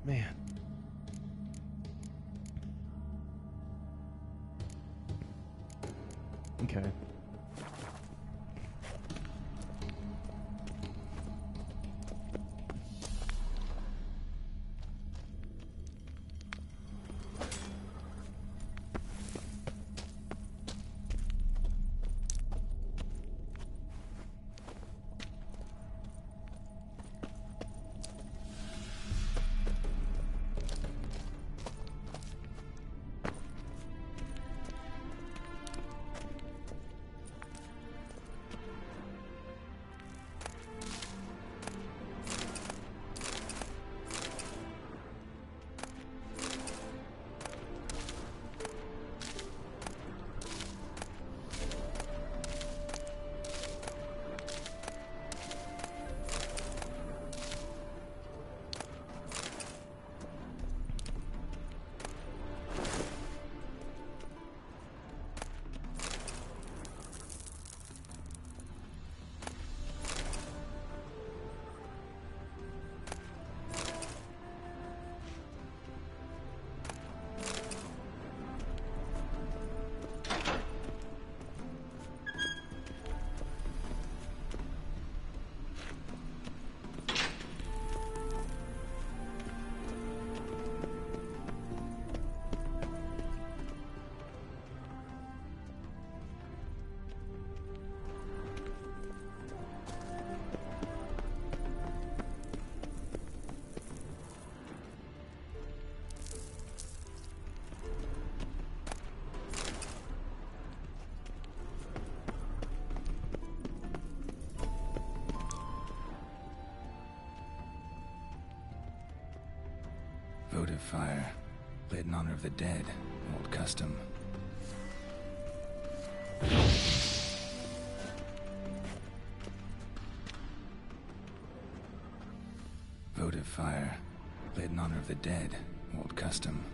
Man. Okay. Votive fire. Lit in honor of the dead. Old custom. Votive fire. Lit in honor of the dead. Old custom.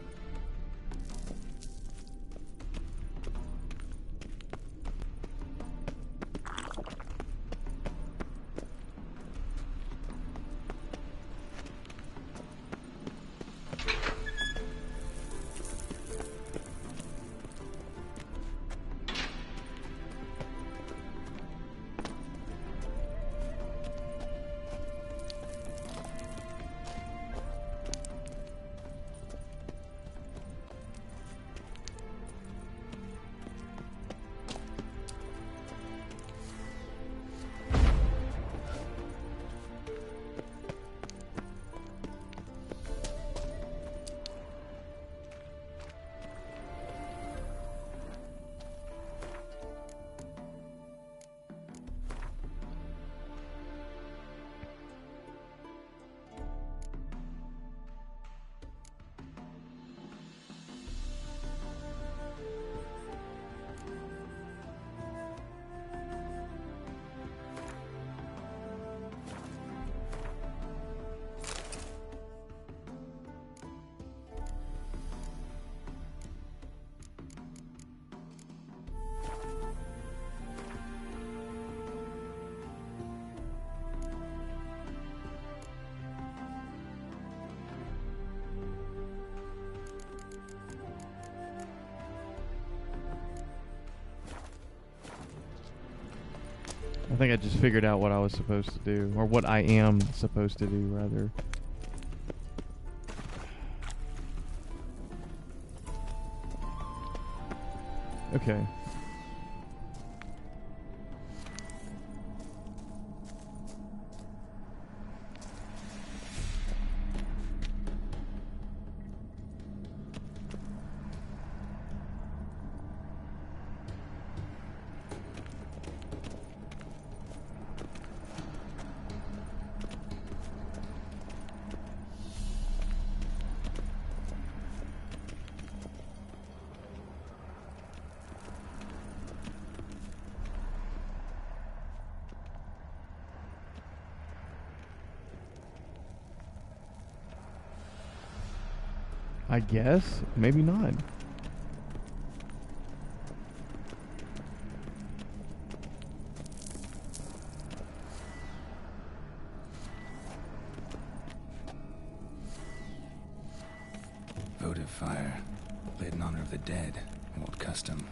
I think I just figured out what I was supposed to do, or what I am supposed to do, rather. Okay. I guess. Maybe not. Votive fire, lit in honor of the dead. Old custom.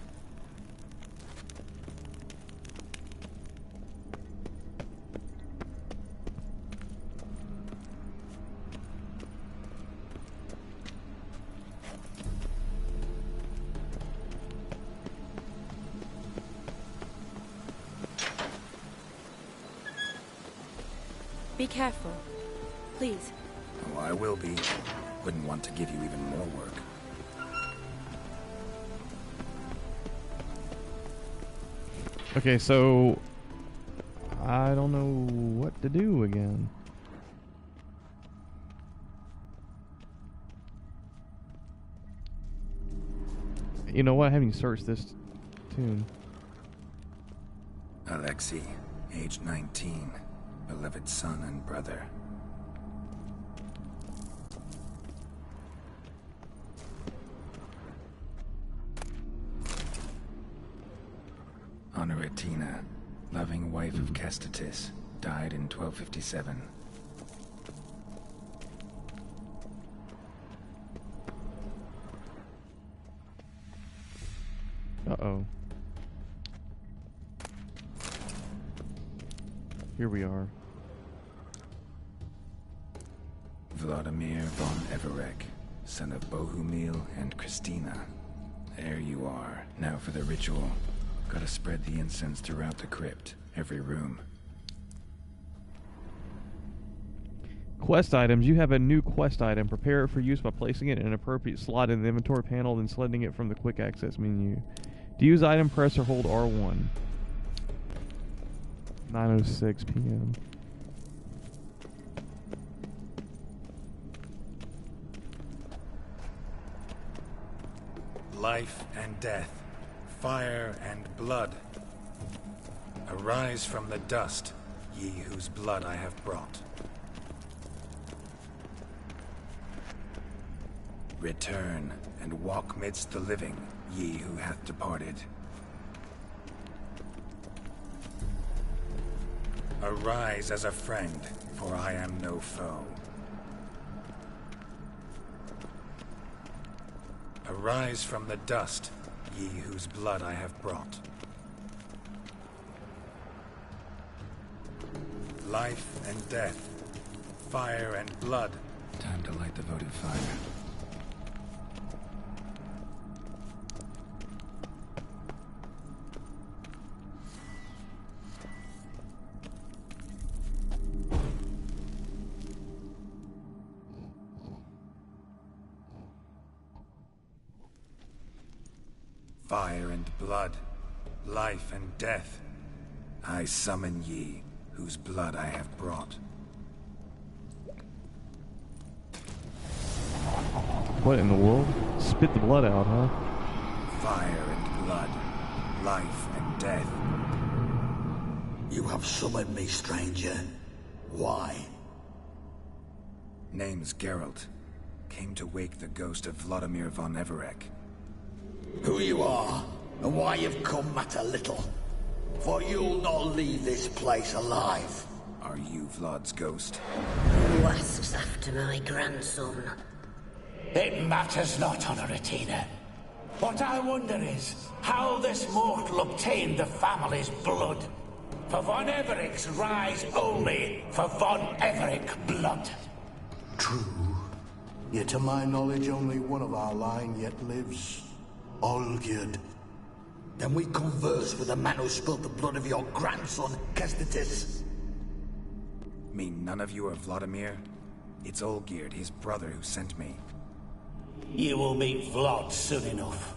Be careful. Please. Oh, I will be. Wouldn't want to give you even more work. Okay, so I don't know what to do again. You know what? I haven't even searched this tune. Alexei, age 19, beloved son and brother. Honoratina, loving wife of Kestatis, died in 1257. Uh-oh. Here we are. Vladimir von Everek, son of Bohumil and Christina. There you are. Now for the ritual. Gotta spread the incense throughout the crypt, every room. Quest items. You have a new quest item. Prepare it for use by placing it in an appropriate slot in the inventory panel, then selecting it from the quick access menu. To use item, press or hold R1. 9:06 p.m. Life and death, fire and blood. Arise from the dust, ye whose blood I have brought. Return and walk midst the living, ye who hath departed. Arise as a friend, for I am no foe. Arise from the dust, ye whose blood I have brought. Life and death, fire and blood. Time to light the votive fire. Fire and blood, life and death, I summon ye, whose blood I have brought. What in the world? Spit the blood out, huh? Fire and blood, life and death. You have summoned me, stranger. Why? Name's Geralt. Came to wake the ghost of Vladimir von Everek. Who you are, and why you've come matter little. For you'll not leave this place alive. Are you Vlad's ghost? Who asks after my grandson? It matters not, Honoratina. What I wonder is how this mortal obtained the family's blood. For von Everek's rise only for von Everek blood. True. Yet to my knowledge, only one of our line yet lives. Olgierd. Then we converse with the man who spilled the blood of your grandson, Kestatis. Mean none of you are Vladimir? It's Olgierd, his brother, who sent me. You will meet Vlad soon enough.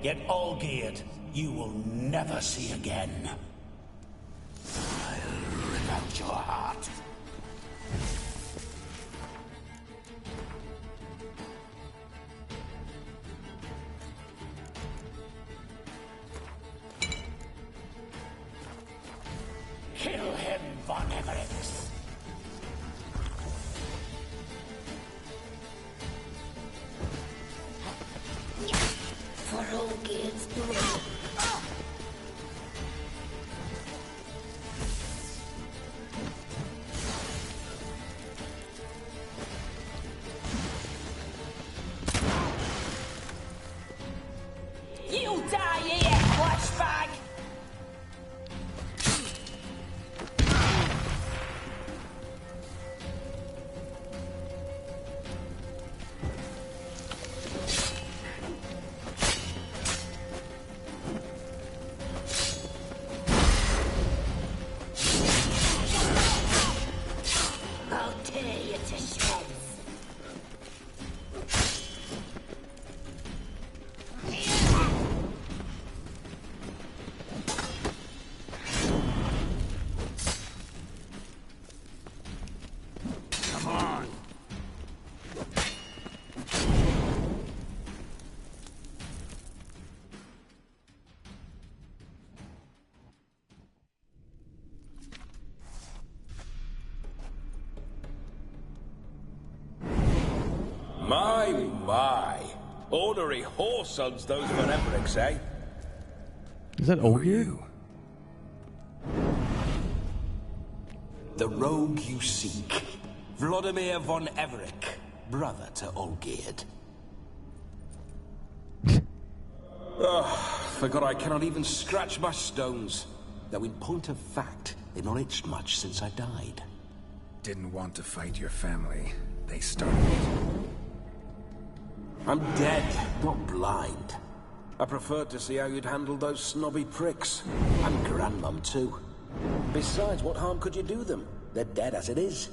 Yet Olgierd, you will never see again. I'll rip out your heart. Kill him, von Everek. For Olgierd's blood. My. Ornery whoresons those von Evericks, eh? Is that Who are Olgierd? you? The rogue you seek. Vladimir von Everec, brother to Olgierd. Forgot I cannot even scratch my stones. Though in point of fact, they've not itched much since I died. Didn't want to fight your family. They started it. I'm dead, not blind. I preferred to see how you'd handle those snobby pricks. And Grandmum, too. Besides, what harm could you do them? They're dead as it is.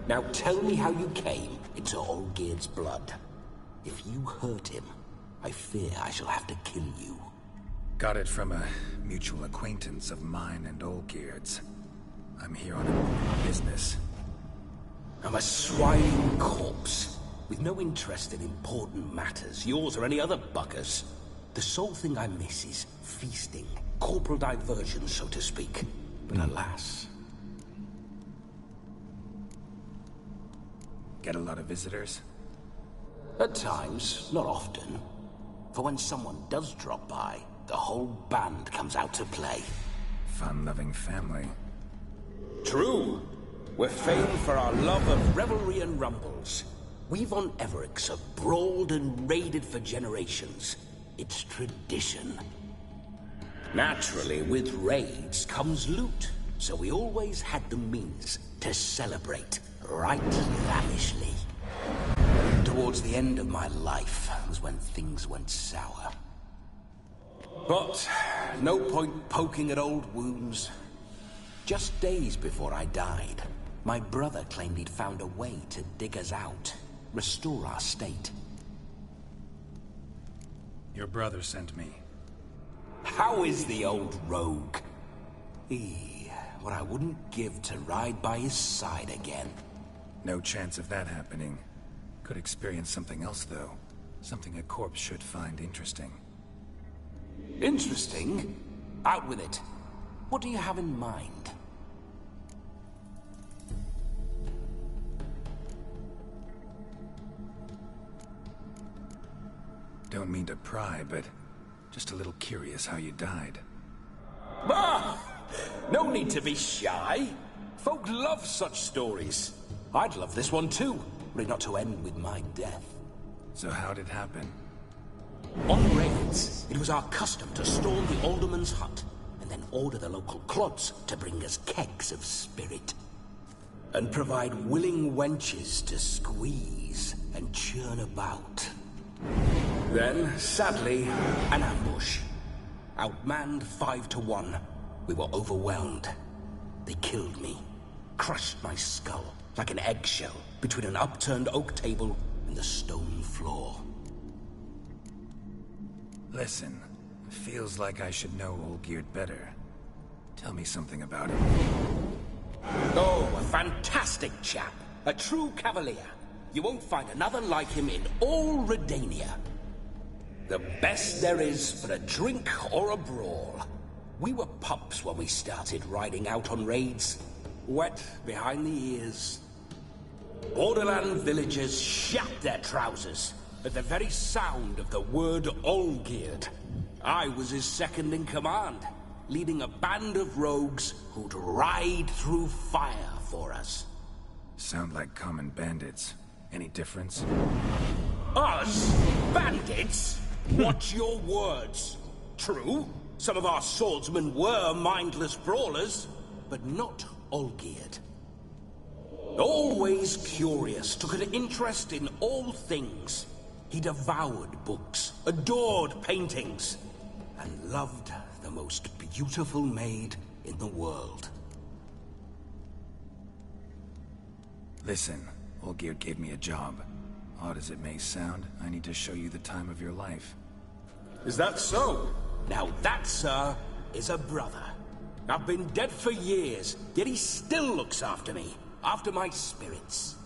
Now tell me how you came into Olgierd's blood. If you hurt him, I fear I shall have to kill you. Got it from a mutual acquaintance of mine and Olgierd's. I'm here on important business. I'm a swine corpse, with no interest in important matters, yours or any other buggers. The sole thing I miss is feasting, corporal diversion, so to speak. But alas... Get a lot of visitors? At times, not often. For when someone does drop by, the whole band comes out to play. Fun-loving family. True. We're famed for our love of revelry and rumbles. We von Evericks have brawled and raided for generations. It's tradition. Naturally, with raids comes loot, so we always had the means to celebrate right lavishly. Towards the end of my life was when things went sour. But no point poking at old wounds. Just days before I died, my brother claimed he'd found a way to dig us out, restore our state. Your brother sent me. How is the old rogue? What I wouldn't give to ride by his side again. No chance of that happening. Could experience something else, though. Something a corpse should find interesting. Interesting? Out with it. What do you have in mind? Don't mean to pry, but just a little curious how you died. Bah! No need to be shy. Folk love such stories. I'd love this one too, were it not to end with my death. So how'd it happen? On raids, it was our custom to storm the alderman's hut, and then order the local clods to bring us kegs of spirit. And provide willing wenches to squeeze and churn about. Then, sadly, an ambush. Outmanned 5 to 1, we were overwhelmed. They killed me, crushed my skull like an eggshell between an upturned oak table and the stone floor. Listen, feels like I should know Olgierd better. Tell me something about him. Oh, a fantastic chap. A true cavalier. You won't find another like him in all Redania. The best there is for a drink or a brawl. We were pups when we started riding out on raids. Wet behind the ears. Borderland villagers shat their trousers at the very sound of the word Olgierd. I was his second in command, leading a band of rogues who'd ride through fire for us. Sound like common bandits. Any difference? Us? Bandits? Watch your words. True, some of our swordsmen were mindless brawlers, but not Olgierd. Always curious, took an interest in all things. He devoured books, adored paintings, and loved the most beautiful maid in the world. Listen, Olgierd gave me a job. Odd as it may sound, I need to show you the time of your life. Is that so? Now that, sir, is a brother. I've been dead for years, yet he still looks after me, after my spirits.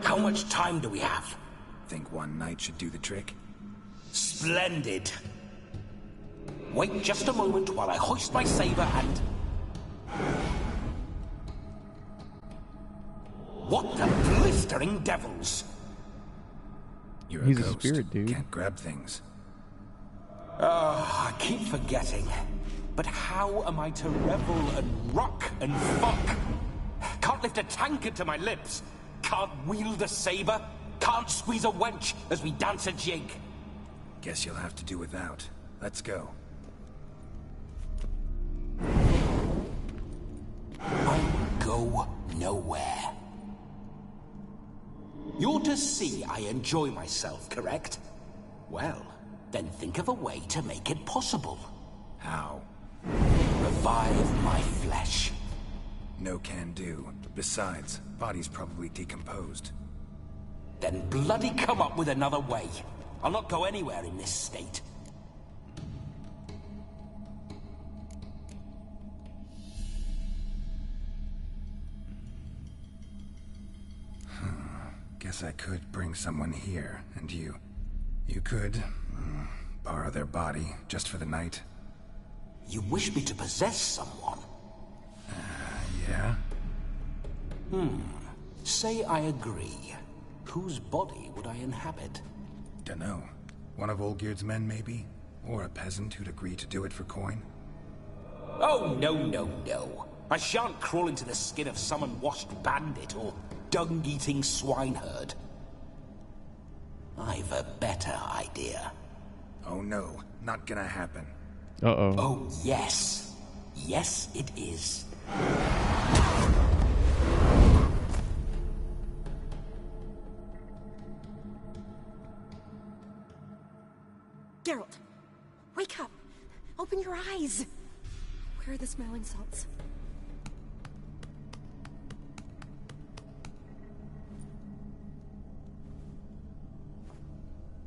How much time do we have? Think one night should do the trick? Splendid. Wait just a moment while I hoist my saber and... What the blistering devils? You're He's a a ghost. spirit, dude. Can't grab things. I keep forgetting. But how am I to revel and rock and fuck? Can't lift a tankard to my lips. Can't wield a saber. Can't squeeze a wench as we dance a jig. Guess you'll have to do without. Let's go. I go nowhere. You're to see I enjoy myself, correct? Well, then think of a way to make it possible. How? Revive my flesh. No can do. Besides, body's probably decomposed. Then bloody come up with another way. I'll not go anywhere in this state. Guess I could bring someone here, and you could borrow their body just for the night. You wish me to possess someone? Yeah? Say I agree. Whose body would I inhabit? Dunno. One of Olgierd's men, maybe? Or a peasant who'd agree to do it for coin? Oh, no, no, no. I shan't crawl into the skin of some unwashed bandit or dung-eating swineherd. I've a better idea. Oh no, not gonna happen. Uh-oh. Oh, yes. Yes, it is. Geralt, wake up. Open your eyes. Where are the smelling salts?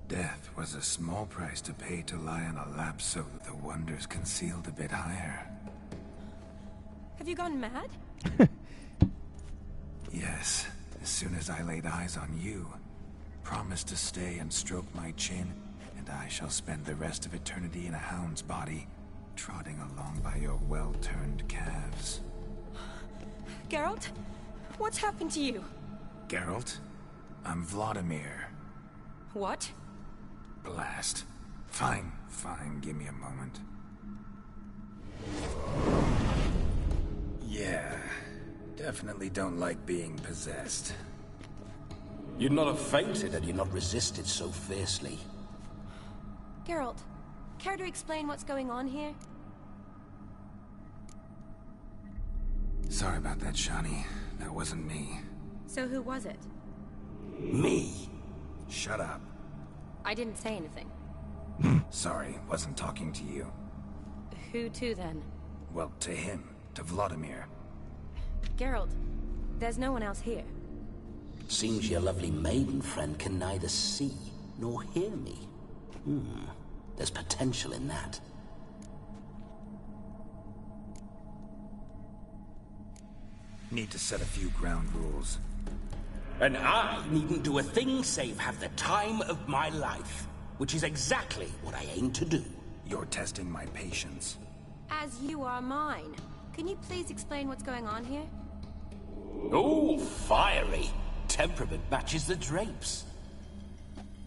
Death was a small price to pay to lie on a lap so the wonders concealed a bit higher. Have you gone mad? Yes, as soon as I laid eyes on you. Promised to stay and stroke my chin, and I shall spend the rest of eternity in a hound's body, trotting along by your well-turned calves. Geralt, what's happened to you? Geralt, I'm Vladimir. What? Blast. Fine, give me a moment. Yeah, definitely don't like being possessed. You'd not have fainted had you not resisted so fiercely. Geralt, care to explain what's going on here? Sorry about that, Shani. That wasn't me. So who was it? Me? Shut up. I didn't say anything. Sorry, wasn't talking to you. Who to then? Well, to him. To Vladimir. Geralt, there's no one else here. Seems your lovely maiden friend can neither see nor hear me. There's potential in that. Need to set a few ground rules. And I needn't do a thing save have the time of my life, which is exactly what I aim to do. You're testing my patience. As you are mine. Can you please explain what's going on here? Oh, fiery. Temperament matches the drapes.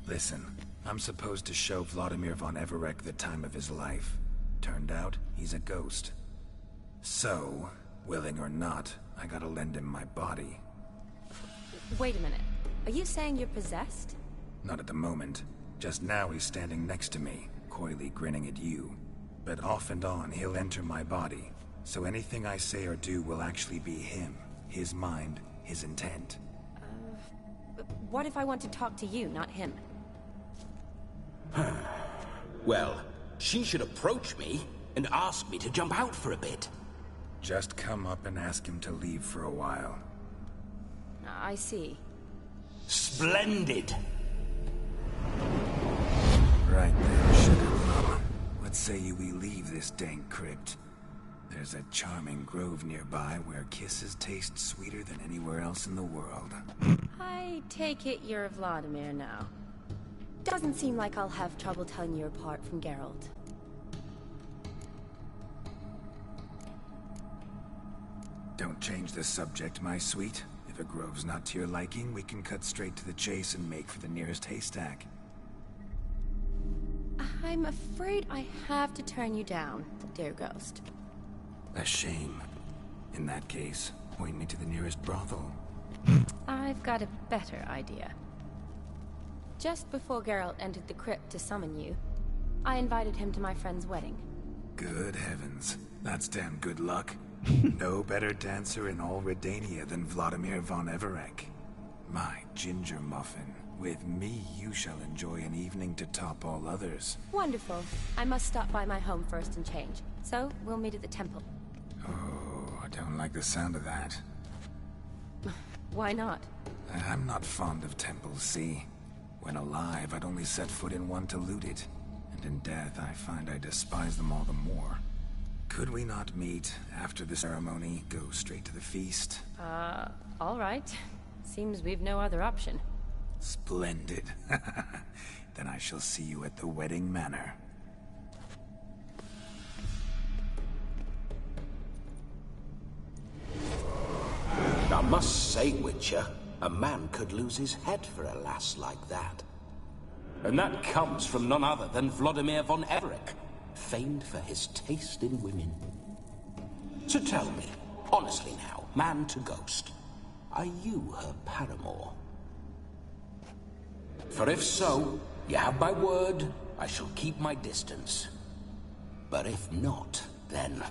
Listen, I'm supposed to show Vladimir von Everec the time of his life. Turned out, he's a ghost. So, willing or not, I gotta lend him my body. Wait a minute. Are you saying you're possessed? Not at the moment. Just now he's standing next to me, coyly grinning at you. But off and on, he'll enter my body. So anything I say or do will actually be him. His mind, his intent. What if I want to talk to you, not him? Well, she should approach me and ask me to jump out for a bit. Just come up and ask him to leave for a while. I see. Splendid! Right then, sugar mama. What say you we leave this dank crypt? There's a charming grove nearby where kisses taste sweeter than anywhere else in the world. I take it you're Vladimir now. Doesn't seem like I'll have trouble telling you apart from Geralt. Don't change the subject, my sweet. If a grove's not to your liking, we can cut straight to the chase and make for the nearest haystack. I'm afraid I have to turn you down, dear ghost. A shame. In that case, point me to the nearest brothel. I've got a better idea. Just before Geralt entered the crypt to summon you, I invited him to my friend's wedding. Good heavens. That's damn good luck. No better dancer in all Redania than Vladimir von Everec. My ginger muffin. With me, you shall enjoy an evening to top all others. Wonderful. I must stop by my home first and change. So, we'll meet at the temple. Oh, I don't like the sound of that. Why not? I'm not fond of temples, see? When alive, I'd only set foot in one to loot it. And in death, I find I despise them all the more. Could we not meet after the ceremony, go straight to the feast? All right. Seems we've no other option. Splendid. Then I shall see you at the wedding manor. I must say, Witcher, a man could lose his head for a lass like that. And that comes from none other than Vladimir von Everec, famed for his taste in women. So tell me, honestly now, man to ghost, are you her paramour? For if so, you have my word, I shall keep my distance. But if not, then...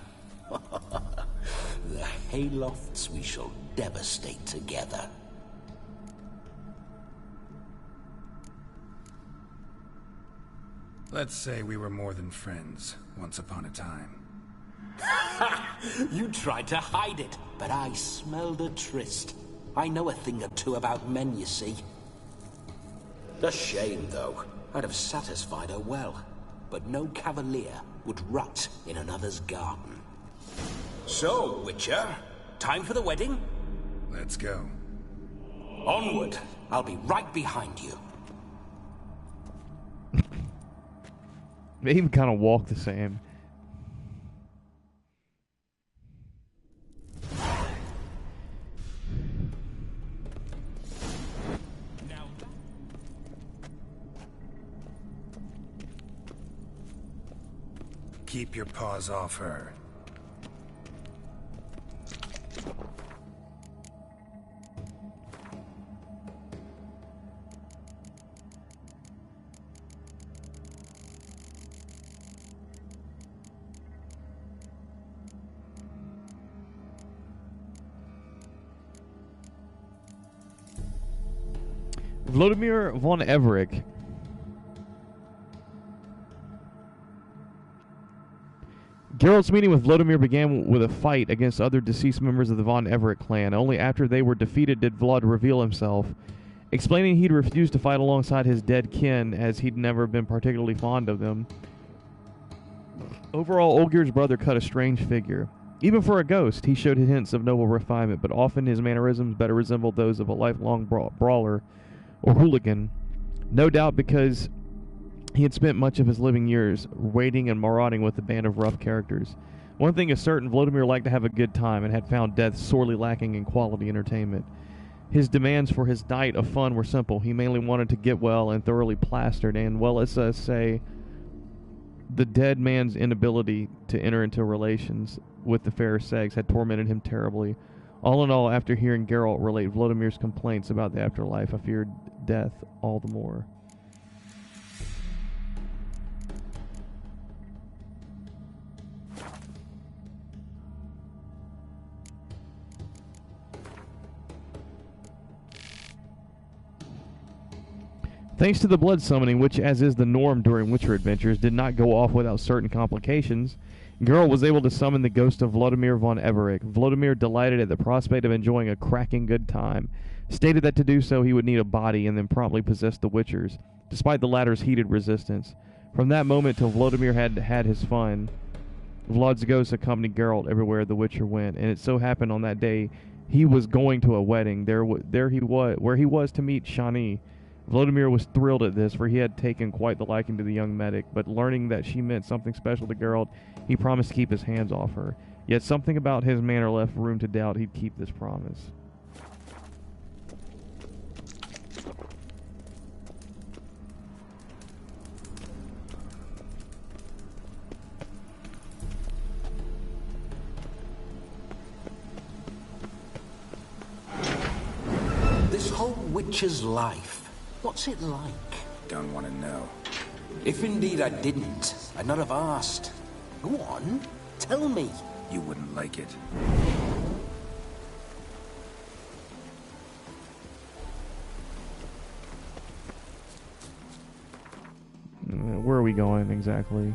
the haylofts we shall devastate together. Let's say we were more than friends, once upon a time. You tried to hide it, but I smelled a tryst. I know a thing or two about men, you see. A shame, though. I'd have satisfied her well, but no cavalier would rot in another's garden. So, Witcher, time for the wedding? Let's go. Onward. I'll be right behind you. They even kind of walk the same. Keep your paws off her. Vladimir von Everec. Geralt's meeting with Vladimir began with a fight against other deceased members of the von Everec clan. Only after they were defeated did Vlad reveal himself, explaining he'd refused to fight alongside his dead kin as he'd never been particularly fond of them. Overall, Olgir's brother cut a strange figure. Even for a ghost, he showed hints of noble refinement, but often his mannerisms better resembled those of a lifelong brawler or hooligan, no doubt because he had spent much of his living years waiting and marauding with a band of rough characters. One thing is certain, Vladimir liked to have a good time and had found death sorely lacking in quality entertainment. His demands for his night of fun were simple. He mainly wanted to get well and thoroughly plastered, and, well, let's say, the dead man's inability to enter into relations with the fair sex had tormented him terribly. All in all, after hearing Geralt relate Vladimir's complaints about the afterlife, I feared death all the more. Thanks to the blood summoning, which, as is the norm during Witcher adventures, did not go off without certain complications, Geralt was able to summon the ghost of Vladimir von Everec. Vladimir, delighted at the prospect of enjoying a cracking good time, stated that to do so he would need a body and then promptly possessed the Witchers, despite the latter's heated resistance. From that moment till Vladimir had had his fun, Vlad's ghost accompanied Geralt everywhere the Witcher went, and it so happened on that day he was going to a wedding. Where he was to meet Shani. Vladimir was thrilled at this, for he had taken quite the liking to the young medic, but learning that she meant something special to Geralt, he promised to keep his hands off her. Yet something about his manner left room to doubt he'd keep this promise. This whole witcher's life, what's it like? Don't want to know. If indeed I didn't, I'd not have asked. Go on, tell me. You wouldn't like it. Where are we going exactly?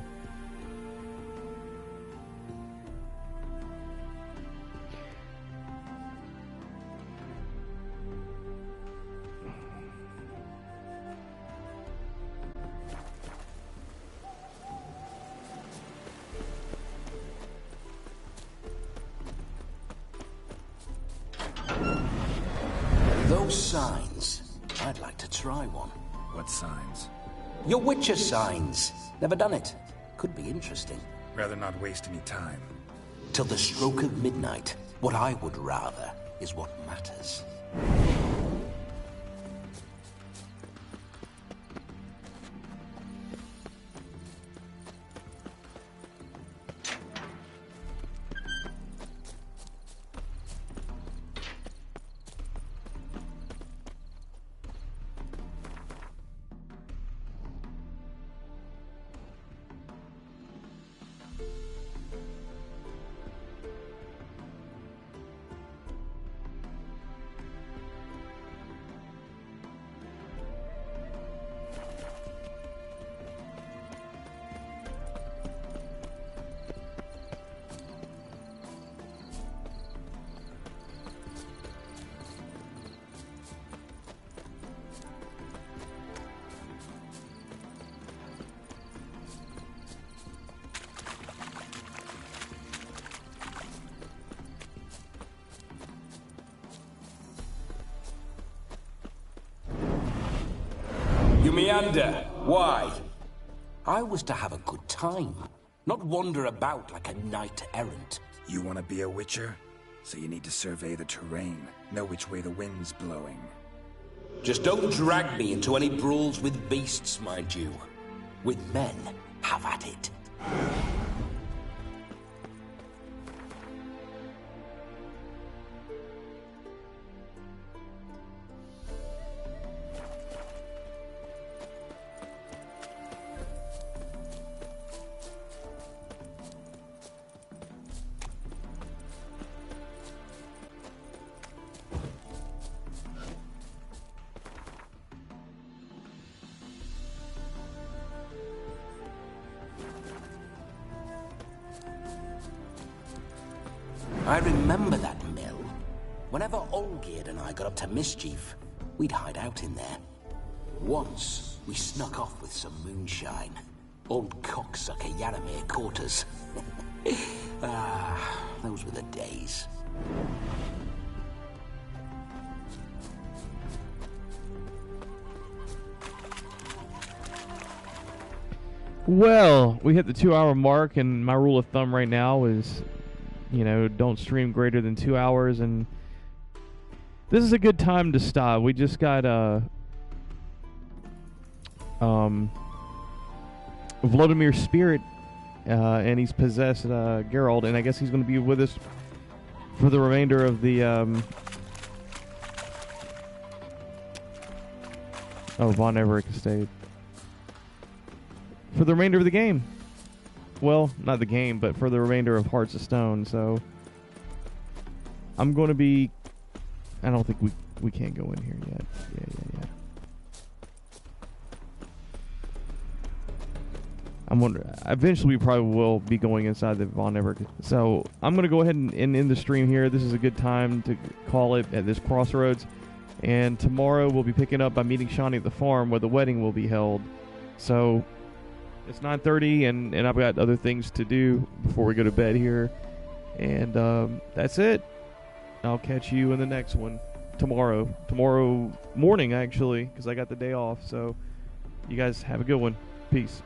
Those signs, I'd like to try one. What signs? Your Witcher signs. Never done it. Could be interesting. Rather not waste any time. Till the stroke of midnight, what I would rather is what matters. You meander. Why? I was to have a good time, not wander about like a knight-errant. You want to be a witcher? So you need to survey the terrain, know which way the wind's blowing. Just don't drag me into any brawls with beasts, mind you. With men, have at it. I remember that mill. Whenever Olgierd and I got up to mischief, we'd hide out in there. Once, we snuck off with some moonshine. Old cocksucker Yaramir caught us. Those were the days. Well, we hit the 2-hour mark, and my rule of thumb right now is, you know, don't stream greater than 2 hours, and this is a good time to stop. We just got Vladimir Spirit, and he's possessed Geralt, and I guess he's going to be with us for the remainder of the Von Everett estate. For the remainder of the game. Well, not the game, but for the remainder of Hearts of Stone. So I'm going to be... I don't think we can't go in here yet. Yeah. I'm wondering... Eventually we probably will be going inside the Von Everett. So I'm going to go ahead and end the stream here. This is a good time to call it at this crossroads. And tomorrow we'll be picking up by meeting Shani at the farm where the wedding will be held. So... It's 9:30, and I've got other things to do before we go to bed here. And that's it. I'll catch you in the next one tomorrow. Tomorrow morning, actually, because I got the day off. So you guys have a good one. Peace.